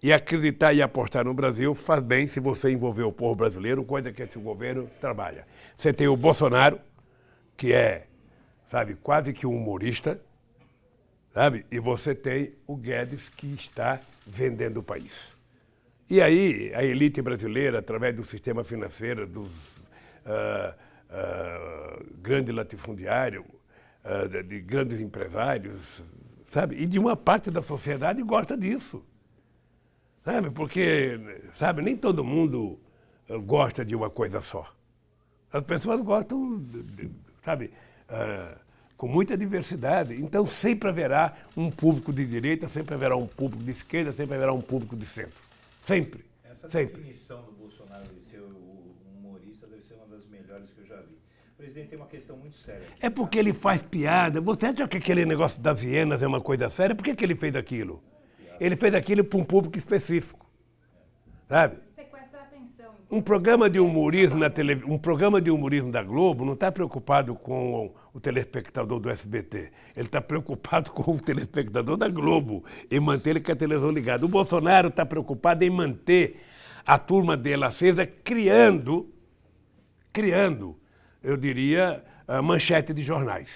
E acreditar e apostar no Brasil faz bem se você envolver o povo brasileiro, coisa que esse governo trabalha. Você tem o Bolsonaro, que é, sabe, quase que um humorista, sabe? E você tem o Guedes, que está vendendo o país. E aí, a elite brasileira, através do sistema financeiro, dos grandes latifundiários, de grandes empresários, sabe? E de uma parte da sociedade gosta disso. Sabe? Porque, sabe, nem todo mundo gosta de uma coisa só. As pessoas gostam, sabe, com muita diversidade. Então, sempre haverá um público de direita, sempre haverá um público de esquerda, sempre haverá um público de centro. Sempre. Essa sempre. definição do Bolsonaro de ser um humorista deve ser uma das melhores que eu já vi. O presidente tem uma questão muito séria aqui. É porque ele faz piada. Você acha que aquele negócio das hienas é uma coisa séria? Por que ele fez aquilo? Ele fez aquilo para um público específico. Sabe? Sequestra a atenção. Um programa de humorismo na um programa de humorismo da Globo não está preocupado com o telespectador do SBT. Ele está preocupado com o telespectador da Globo, em manter ele com a televisão ligada. O Bolsonaro está preocupado em manter a turma dele acesa, criando, eu diria, manchete de jornais.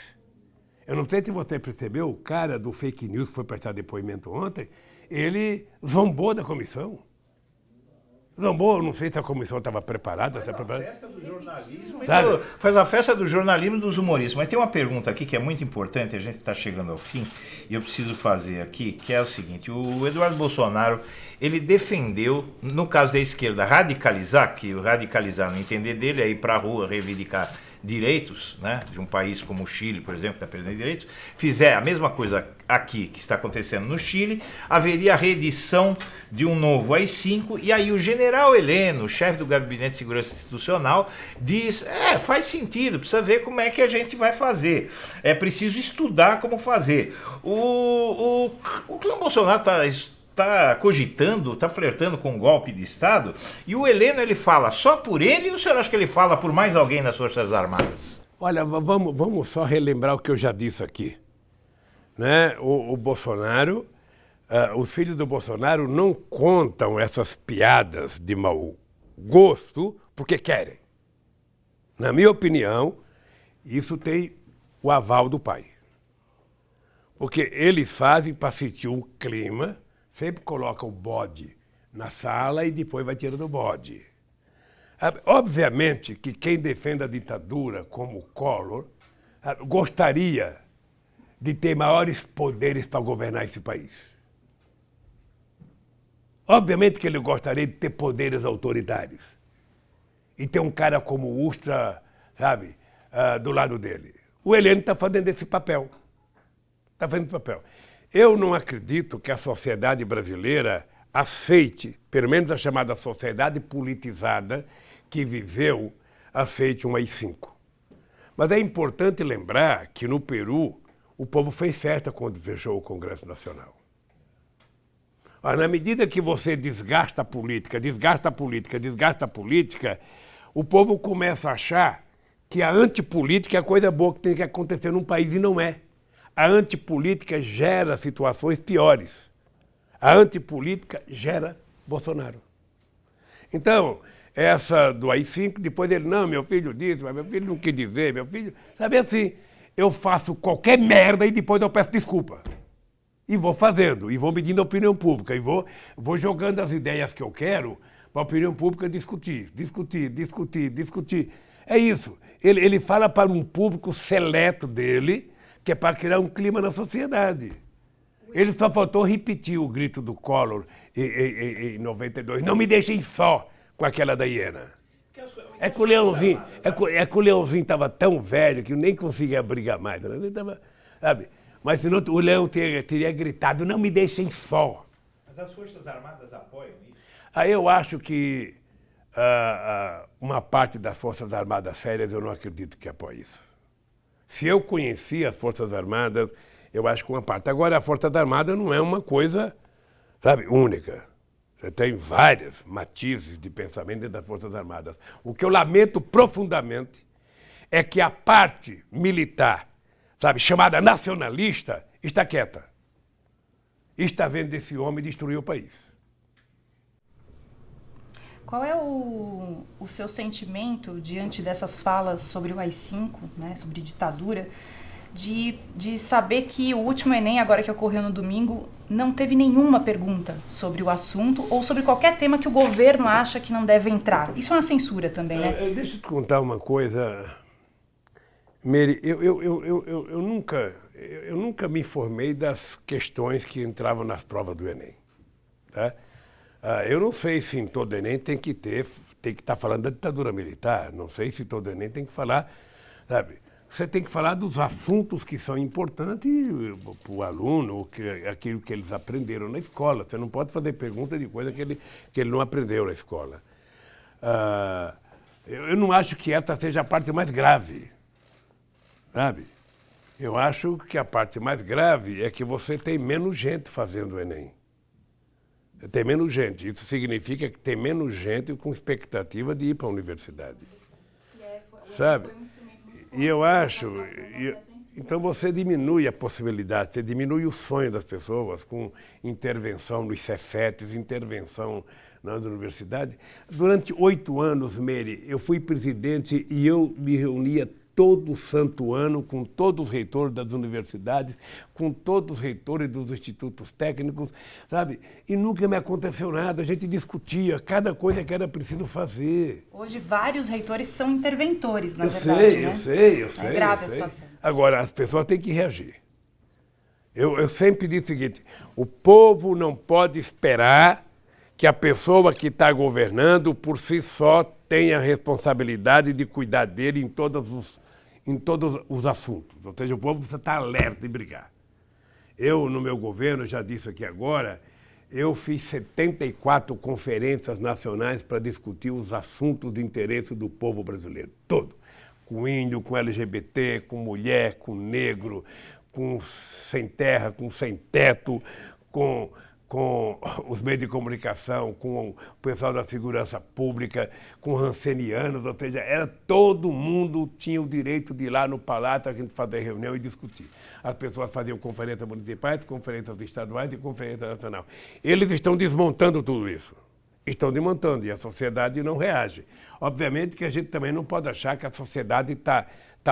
Eu não sei se você percebeu, o cara do fake news que foi prestar depoimento ontem, ele zombou da comissão. Zombou, não sei se a comissão estava preparada. Faz a festa do jornalismo, Sabe? Faz a festa do jornalismo e dos humoristas. Mas tem uma pergunta aqui que é muito importante, a gente está chegando ao fim, e eu preciso fazer aqui, que é o seguinte: o Eduardo Bolsonaro, ele defendeu, no caso da esquerda, radicalizar, que o radicalizar, no entender dele, é ir para a rua reivindicar direitos, né, de um país como o Chile, por exemplo, que está perdendo direitos, fizer a mesma coisa aqui que está acontecendo no Chile, haveria a reedição de um novo AI-5, e aí o general Heleno, chefe do Gabinete de Segurança Institucional, diz, faz sentido, precisa ver como é que a gente vai fazer, é preciso estudar como fazer. O clã Bolsonaro está cogitando, está flertando com um golpe de Estado, e o Heleno, ele fala só por ele, ou o senhor acha que ele fala por mais alguém nas Forças Armadas? Olha, vamos só relembrar o que eu já disse aqui. Né? O Bolsonaro, os filhos do Bolsonaro não contam essas piadas de mau gosto porque querem. Na minha opinião, isso tem o aval do pai. Porque eles fazem para sentir um clima. Sempre coloca o bode na sala e depois vai tirando o bode. Obviamente que quem defende a ditadura, como o Collor, gostaria de ter maiores poderes para governar esse país. Obviamente que ele gostaria de ter poderes autoritários. E ter um cara como o Ustra, sabe, do lado dele. O Heleno está fazendo esse papel. Está fazendo esse papel. Eu não acredito que a sociedade brasileira aceite, pelo menos a chamada sociedade politizada que viveu, aceite um AI-5. Mas é importante lembrar que no Peru o povo fez festa quando fechou o Congresso Nacional. Na medida que você desgasta a política, o povo começa a achar que a antipolítica é a coisa boa que tem que acontecer num país e não é. A antipolítica gera situações piores. A antipolítica gera Bolsonaro. Então, essa do AI-5, depois ele, não, meu filho disse, mas meu filho não quis dizer, meu filho... Sabe assim, eu faço qualquer merda e depois eu peço desculpa. E vou fazendo, e vou medindo a opinião pública, e vou jogando as ideias que eu quero para a opinião pública discutir. É isso. Ele fala para um público seleto dele, que é para criar um clima na sociedade. Ele só faltou repetir o grito do Collor em 92. Não me deixem só com aquela da hiena. É que o Leãozinho estava tão velho que eu nem conseguia brigar mais. Né? Ele tava, sabe? Mas senão o Leão teria gritado, não me deixem só. Mas as Forças Armadas apoiam isso? Aí eu acho que uma parte das Forças Armadas sérias eu não acredito que apoie isso. Se eu conhecia as Forças Armadas, eu acho que uma parte. Agora, a Força Armada não é uma coisa, sabe, única. Você tem vários matizes de pensamento dentro das Forças Armadas. O que eu lamento profundamente é que a parte militar, sabe, chamada nacionalista, está quieta. Está vendo esse homem destruir o país. Qual é o seu sentimento diante dessas falas sobre o AI-5, né, sobre ditadura, de saber que o último Enem, agora que ocorreu no domingo, não teve nenhuma pergunta sobre o assunto ou sobre qualquer tema que o governo acha que não deve entrar? Isso é uma censura também, né? Deixa eu te contar uma coisa, Mary. Eu nunca me informei das questões que entravam nas provas do Enem. Tá? Eu não sei se em todo Enem tem que estar falando da ditadura militar. Não sei se todo Enem tem que falar, sabe? Você tem que falar dos assuntos que são importantes para o aluno, aquilo que eles aprenderam na escola. Você não pode fazer pergunta de coisa que ele não aprendeu na escola. Eu não acho que essa seja a parte mais grave, sabe? Eu acho que a parte mais grave é que você tem menos gente fazendo o Enem. Tem menos gente. Isso significa que tem menos gente com expectativa de ir para a universidade. Sabe? E eu acho... Então você diminui a possibilidade, você diminui o sonho das pessoas com intervenção nos Cefetes, intervenção nas universidades. Durante 8 anos, Mary, eu fui presidente e eu me reunia todo santo ano com todos os reitores das universidades, com todos os reitores dos institutos técnicos, sabe? E nunca me aconteceu nada, a gente discutia cada coisa que era preciso fazer. Hoje vários reitores são interventores, na verdade, né? Eu sei. É grave a situação. Agora, as pessoas têm que reagir. Eu sempre disse o seguinte, o povo não pode esperar que a pessoa que está governando por si só tenha a responsabilidade de cuidar dele em todos os assuntos. Ou seja, o povo precisa estar alerta e brigar. Eu, no meu governo, já disse aqui agora, eu fiz 74 conferências nacionais para discutir os assuntos de interesse do povo brasileiro, todo. Com índio, com LGBT, com mulher, com negro, com sem terra, com sem teto, com os meios de comunicação, com o pessoal da segurança pública, com rancenianos, ou seja, todo mundo tinha o direito de ir lá no palácio, a gente fazer reunião e discutir. As pessoas faziam conferências municipais, conferências estaduais e conferência nacional. Eles estão desmontando tudo isso. Estão desmontando e a sociedade não reage. Obviamente que a gente também não pode achar que a sociedade está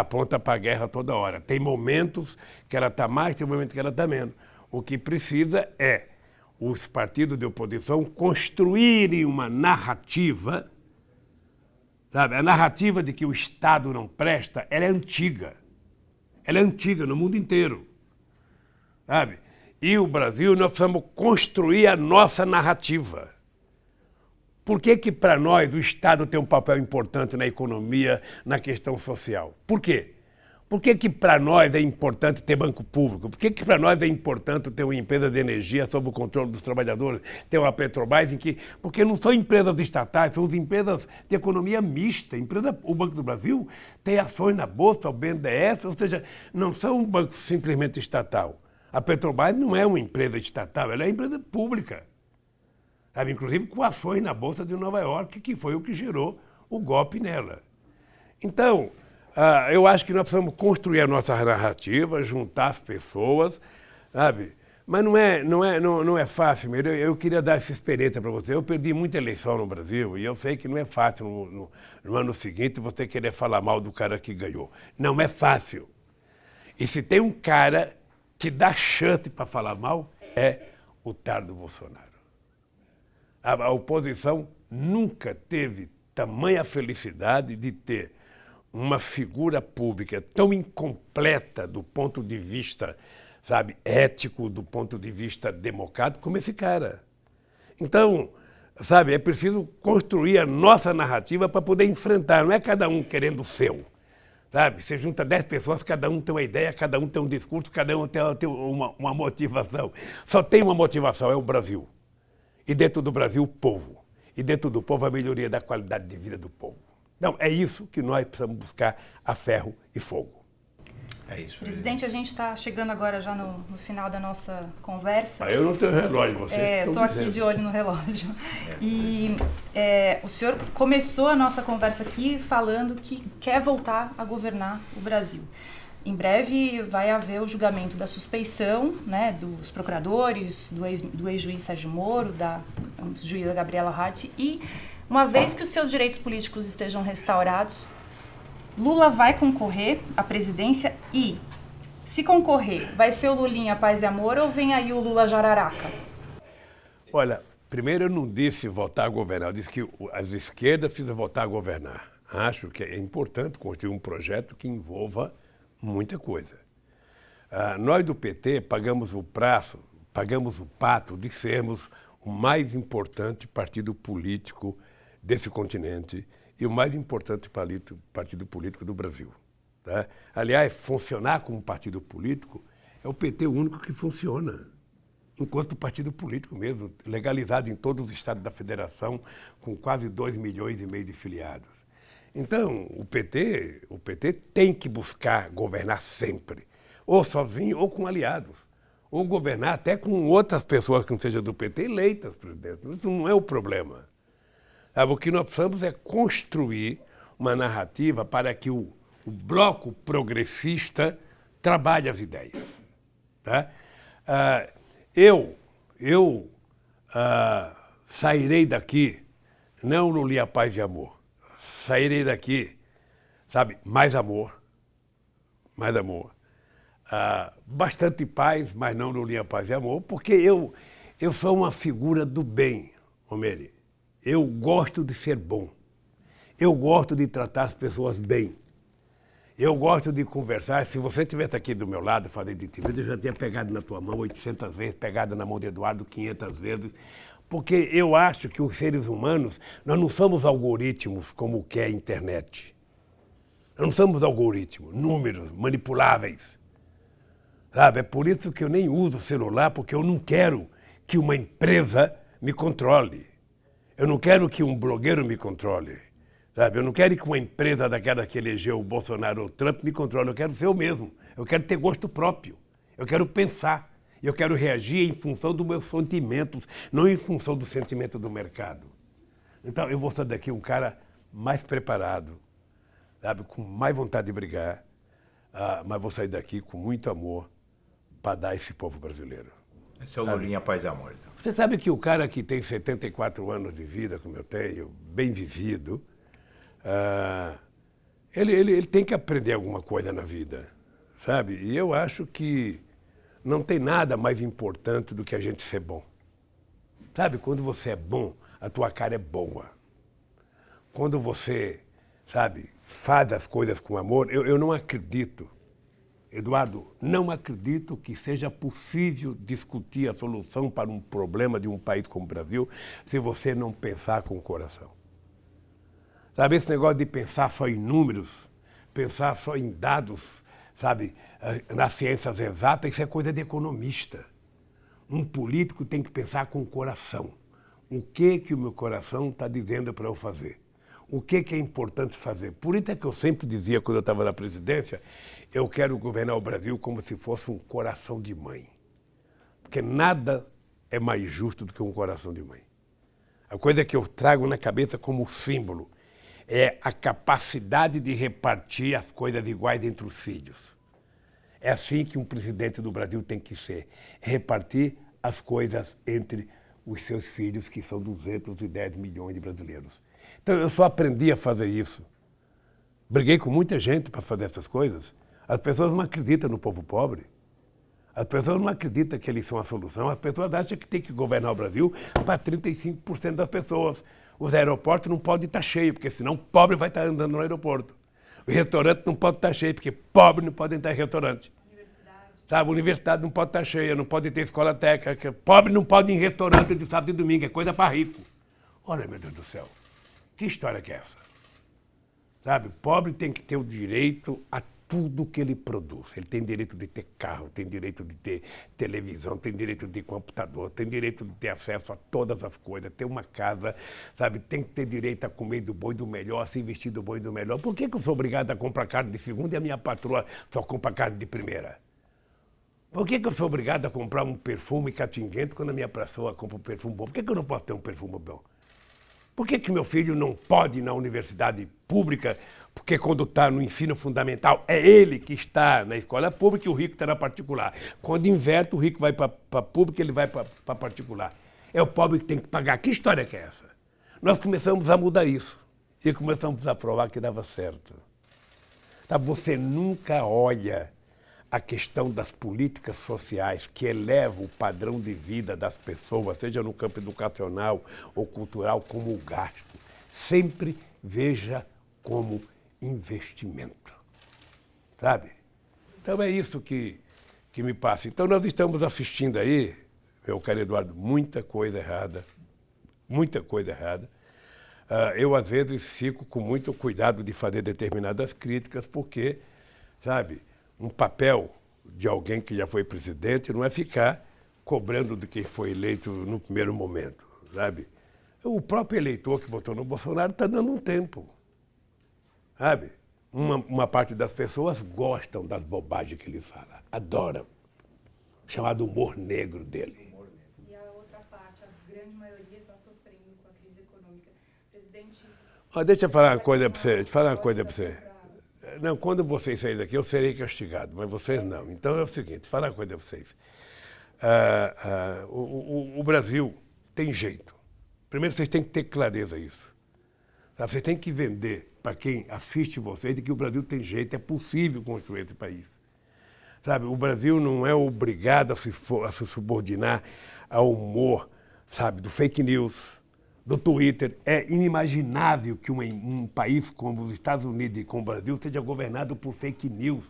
pronta para a guerra toda hora. Tem momentos que ela está mais, tem momentos que ela está menos. O que precisa é os partidos de oposição construírem uma narrativa, sabe? A narrativa de que o Estado não presta, ela é antiga. Ela é antiga no mundo inteiro, sabe? E o Brasil, nós precisamos construir a nossa narrativa. Por que para nós o Estado tem um papel importante na economia, na questão social? Por quê? Por que para nós é importante ter banco público? Por que para nós é importante ter uma empresa de energia sob o controle dos trabalhadores, ter uma Petrobras em que... Porque não são empresas estatais, são empresas de economia mista. O Banco do Brasil tem ações na Bolsa, o BNDES, ou seja, não são um banco simplesmente estatal. A Petrobras não é uma empresa estatal, ela é uma empresa pública. Sabe? Inclusive com ações na Bolsa de Nova York, que foi o que gerou o golpe nela. Então... eu acho que nós precisamos construir a nossa narrativa, juntar as pessoas, sabe? Mas não é fácil, mesmo. Eu queria dar essa experiência para você. Eu perdi muita eleição no Brasil e eu sei que não é fácil no ano seguinte você querer falar mal do cara que ganhou. Não é fácil. E se tem um cara que dá chance para falar mal, é o tal do Bolsonaro. A oposição nunca teve tamanha felicidade de ter uma figura pública tão incompleta do ponto de vista, sabe, ético, do ponto de vista democrático, como esse cara. Então, sabe, é preciso construir a nossa narrativa para poder enfrentar, não é cada um querendo o seu. Sabe? Você junta 10 pessoas, cada um tem uma ideia, cada um tem um discurso, cada um tem uma motivação. Só tem uma motivação, é o Brasil. E dentro do Brasil, o povo. E dentro do povo, a melhoria da qualidade de vida do povo. Então, é isso que nós precisamos buscar a ferro e fogo. É isso. Presidente, a gente está chegando agora já no final da nossa conversa. Eu não tenho relógio, você. Eu estou aqui de olho no relógio. E o senhor começou a nossa conversa aqui falando que quer voltar a governar o Brasil. Em breve vai haver o julgamento da suspeição, né, dos procuradores, do ex-juiz Sérgio Moro, da juíza Gabriela Hart, e uma vez que os seus direitos políticos estejam restaurados, Lula vai concorrer à presidência e, se concorrer, vai ser o Lulinha Paz e Amor ou vem aí o Lula Jararaca? Olha, primeiro eu não disse votar a governar, eu disse que as esquerdas precisam votar a governar. Acho que é importante construir um projeto que envolva muita coisa. Nós do PT pagamos o pato de sermos o mais importante partido político desse continente e o mais importante partido político do Brasil. Tá? Aliás, funcionar como partido político é o PT o único que funciona, enquanto partido político mesmo, legalizado em todos os estados da federação, com quase 2,5 milhões de filiados. Então, o PT tem que buscar governar sempre, ou sozinho ou com aliados, ou governar até com outras pessoas que não sejam do PT eleitas, presidente. Isso não é o problema. O que nós precisamos é construir uma narrativa para que o bloco progressista trabalhe as ideias. Tá? Eu sairei daqui, não Lulinha Paz e Amor, sairei daqui, sabe, mais amor, bastante paz, mas não Lulinha Paz e Amor, porque eu sou uma figura do bem, Romeri. Eu gosto de ser bom. Eu gosto de tratar as pessoas bem. Eu gosto de conversar. Se você estivesse aqui do meu lado, fazendo entrevista, eu já tinha pegado na tua mão 800 vezes, pegado na mão de Eduardo 500 vezes, porque eu acho que os seres humanos, nós não somos algoritmos como que é a internet. Nós não somos algoritmos, números manipuláveis. Sabe? É por isso que eu nem uso o celular, porque eu não quero que uma empresa me controle. Eu não quero que um blogueiro me controle, sabe? Eu não quero que uma empresa daquela que elegeu o Bolsonaro ou o Trump me controle. Eu quero ser eu mesmo. Eu quero ter gosto próprio. Eu quero pensar. Eu quero reagir em função dos meus sentimentos, não em função do sentimento do mercado. Então, eu vou sair daqui um cara mais preparado, sabe? Com mais vontade de brigar, mas vou sair daqui com muito amor para dar a esse povo brasileiro. Esse é o Lulinha Paz e Amor. Então. Você sabe que o cara que tem 74 anos de vida, como eu tenho, bem vivido, ele tem que aprender alguma coisa na vida, sabe? E eu acho que não tem nada mais importante do que a gente ser bom. Sabe, quando você é bom, a tua cara é boa. Quando você, sabe, faz as coisas com amor, eu não acredito, Eduardo, não acredito que seja possível discutir a solução para um problema de um país como o Brasil se você não pensar com o coração. Sabe, esse negócio de pensar só em números, pensar só em dados, sabe, nas ciências exatas, isso é coisa de economista. Um político tem que pensar com o coração. O que o meu coração está dizendo para eu fazer? O que é importante fazer? Por isso é que eu sempre dizia, quando eu estava na presidência, eu quero governar o Brasil como se fosse um coração de mãe. Porque nada é mais justo do que um coração de mãe. A coisa que eu trago na cabeça como símbolo é a capacidade de repartir as coisas iguais entre os filhos. É assim que um presidente do Brasil tem que ser. Repartir as coisas entre os seus filhos, que são 210 milhões de brasileiros. Então, eu só aprendi a fazer isso. Briguei com muita gente para fazer essas coisas. As pessoas não acreditam no povo pobre. As pessoas não acreditam que eles são a solução. As pessoas acham que tem que governar o Brasil para 35% das pessoas. Os aeroportos não podem estar cheios, porque senão pobre vai estar andando no aeroporto. O restaurante não pode estar cheio, porque pobre não pode entrar em restaurante. Sabe, a universidade não pode estar cheia, não pode ter escola técnica. Pobre não pode ir em restaurante de sábado e domingo, é coisa para rico. Olha, meu Deus do céu, que história que é essa? Sabe, o pobre tem que ter o direito a tudo que ele produz. Ele tem direito de ter carro, tem direito de ter televisão, tem direito de ter computador, tem direito de ter acesso a todas as coisas, ter uma casa, sabe? Tem que ter direito a comer do bom e do melhor, a se vestir do bom e do melhor. Por que eu sou obrigado a comprar carne de segunda e a minha patroa só compra carne de primeira? Por que eu sou obrigado a comprar um perfume catinguento quando a minha patroa compra um perfume bom? Por que eu não posso ter um perfume bom? Por que meu filho não pode ir na universidade pública? Porque quando está no ensino fundamental, é ele que está na escola pública e o rico está na particular. Quando inverte, o rico vai para a pública e ele vai para a particular. É o pobre que tem que pagar. Que história que é essa? Nós começamos a mudar isso. E começamos a provar que dava certo. Tá? Você nunca olha a questão das políticas sociais que elevam o padrão de vida das pessoas, seja no campo educacional ou cultural, como o gasto. Sempre veja como investimento. Sabe? Então é isso que me passa. Então nós estamos assistindo aí, meu caro Eduardo, muita coisa errada. Muita coisa errada. Eu, às vezes, fico com muito cuidado de fazer determinadas críticas, porque, sabe, um papel de alguém que já foi presidente não é ficar cobrando de quem foi eleito no primeiro momento, sabe? O próprio eleitor que votou no Bolsonaro está dando um tempo, sabe? Uma parte das pessoas gostam das bobagens que ele fala, adoram, chamado humor negro dele. E a outra parte, a grande maioria está sofrendo com a crise econômica. Presidente... Deixa eu falar uma coisa para você, Não, quando vocês saírem daqui, eu serei castigado, mas vocês não. Então é o seguinte, falar uma coisa para vocês. O Brasil tem jeito. Primeiro, vocês têm que ter clareza disso. Tá? Vocês têm que vender para quem assiste vocês de que o Brasil tem jeito, é possível construir esse país. Sabe, o Brasil não é obrigado a se subordinar ao humor, sabe, do fake news, do Twitter. É inimaginável que um país como os Estados Unidos e como o Brasil seja governado por fake news.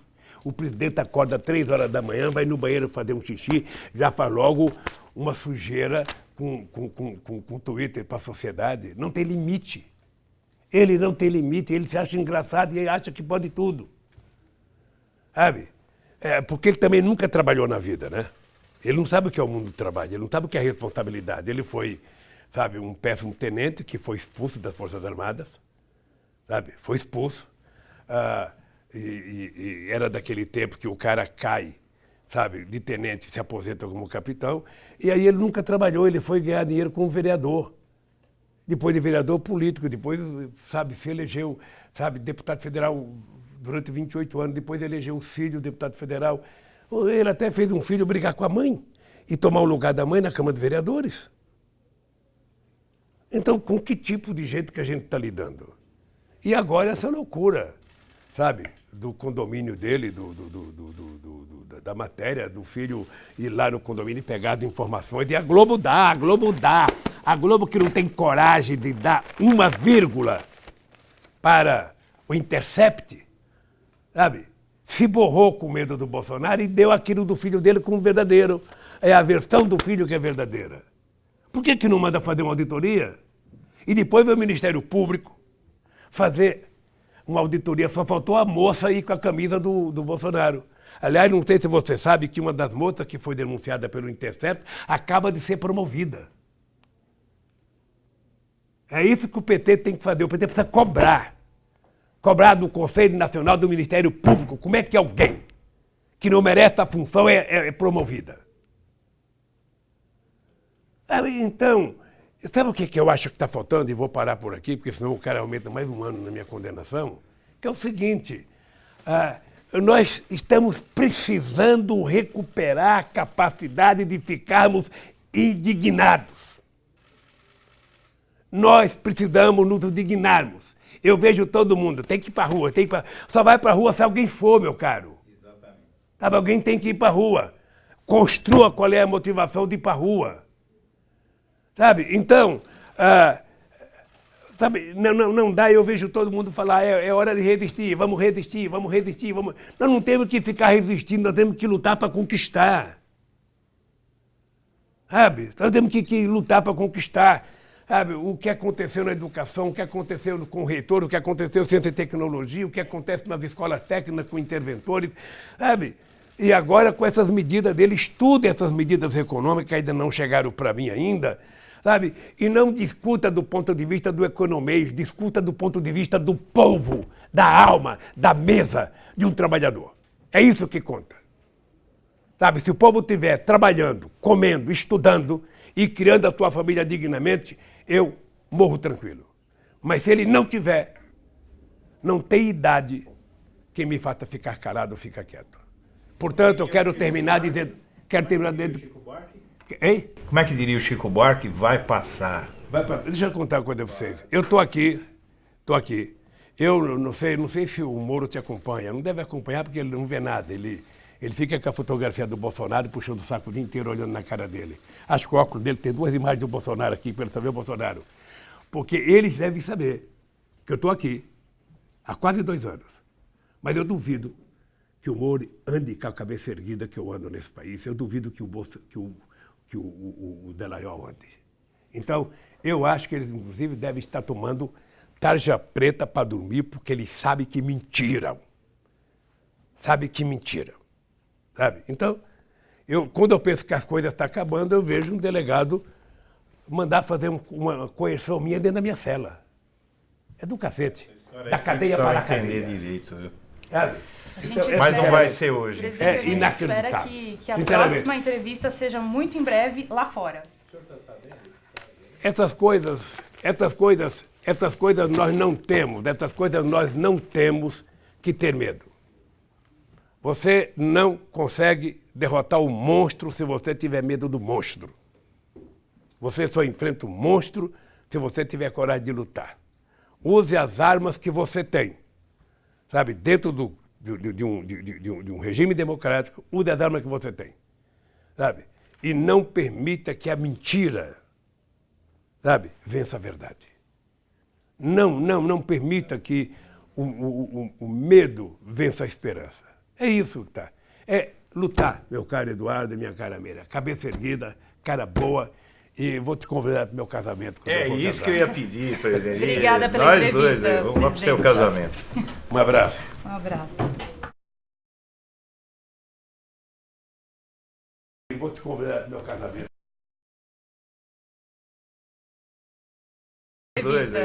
O presidente acorda às 3 horas da manhã, vai no banheiro fazer um xixi, já faz logo uma sujeira com Twitter para a sociedade. Não tem limite. Ele não tem limite, ele se acha engraçado e ele acha que pode tudo. Sabe? Porque ele também nunca trabalhou na vida, né? Ele não sabe o que é o mundo do trabalho, ele não sabe o que é a responsabilidade. Ele foi, sabe, um péssimo tenente que foi expulso das Forças Armadas, sabe? Foi expulso. E era daquele tempo que o cara cai, sabe, de tenente, se aposenta como capitão, e aí ele nunca trabalhou, ele foi ganhar dinheiro como vereador. Depois de vereador político, depois, sabe, se elegeu, sabe, deputado federal durante 28 anos, depois elegeu o filho, deputado federal. Ele até fez um filho brigar com a mãe e tomar o lugar da mãe na Câmara de Vereadores. Então, com que tipo de gente que a gente está lidando? E agora essa loucura, sabe, do condomínio dele, da matéria, do filho ir lá no condomínio e pegar as informações. E a Globo dá. A Globo que não tem coragem de dar uma vírgula para o Intercept, sabe? Se borrou com medo do Bolsonaro e deu aquilo do filho dele como verdadeiro. É a versão do filho que é verdadeira. Por que não manda fazer uma auditoria? E depois vai o Ministério Público fazer uma auditoria. Só faltou a moça ir com a camisa do Bolsonaro. Aliás, não sei se você sabe que uma das moças que foi denunciada pelo Intercept acaba de ser promovida. É isso que o PT tem que fazer. O PT precisa cobrar. Cobrar do Conselho Nacional do Ministério Público. Como é que alguém que não merece a função é promovida? Então, sabe o que eu acho que está faltando? E vou parar por aqui, porque senão o cara aumenta mais um ano na minha condenação. Que é o seguinte, nós estamos precisando recuperar a capacidade de ficarmos indignados. Nós precisamos nos indignarmos. Eu vejo todo mundo, tem que ir para a rua, só vai para a rua se alguém for, meu caro. Exatamente. Sabe, alguém tem que ir para a rua. Construa qual é a motivação de ir para a rua. Sabe, então, sabe, não dá, eu vejo todo mundo falar, é hora de resistir, vamos resistir. Nós não temos que ficar resistindo, nós temos que lutar para conquistar. Sabe, nós temos que lutar para conquistar. Sabe, o que aconteceu na educação, o que aconteceu com o reitor, o que aconteceu em ciência e tecnologia, o que acontece nas escolas técnicas com interventores, sabe? E agora com essas medidas dele, estude essas medidas econômicas que ainda não chegaram para mim ainda, sabe? E não discuta do ponto de vista do economês, discuta do ponto de vista do povo, da alma, da mesa de um trabalhador. É isso que conta. Sabe, se o povo estiver trabalhando, comendo, estudando e criando a sua família dignamente, eu morro tranquilo. Mas se ele não tiver, não tem idade que me faça ficar calado ou ficar quieto. Portanto, eu quero terminar dizendo... Quero terminar dizendo... Hein? Como é que diria o Chico Buarque? Vai passar. Deixa eu contar uma coisa para vocês. Eu estou aqui. Eu não sei se o Moro te acompanha. Não deve acompanhar porque ele não vê nada. Ele fica com a fotografia do Bolsonaro puxando o saco o dia inteiro olhando na cara dele. Acho que o óculos dele tem 2 imagens do Bolsonaro aqui para ele saber o Bolsonaro. Porque eles devem saber que eu estou aqui há quase 2 anos. Mas eu duvido que o Moro ande com a cabeça erguida que eu ando nesse país. Eu duvido que o Dallagnol ande. Então, eu acho que eles, inclusive, devem estar tomando tarja preta para dormir, porque eles sabem que mentiram. Sabe que mentiram. Sabe? Então, quando eu penso que as coisas estão acabando, eu vejo um delegado mandar fazer uma coerção minha dentro da minha cela. É do cacete. Da cadeia para a cadeia. Direito, viu? Sabe? Então, Mas não vai ser hoje. Presidente, É a gente inacreditável. espera que a Sinceramente. próxima entrevista seja muito em breve lá fora. Essas coisas nós não temos, dessas coisas nós não temos que ter medo. Você não consegue derrotar o monstro se você tiver medo do monstro. Você só enfrenta o monstro se você tiver coragem de lutar. Use as armas que você tem. Sabe, dentro de um regime democrático, use as armas que você tem. Sabe? E não permita que a mentira, sabe, vença a verdade. Não permita que o medo vença a esperança. É isso que tá. É lutar, meu caro Eduardo e minha cara Meira. Cabeça erguida, cara boa. E vou te convidar para o meu casamento. É isso que eu ia pedir, presidente. Obrigada pela Nós entrevista, dois, vamos lá para o seu presidente. casamento. Um abraço. Um abraço. E vou te convidar para o meu casamento. Nós dois,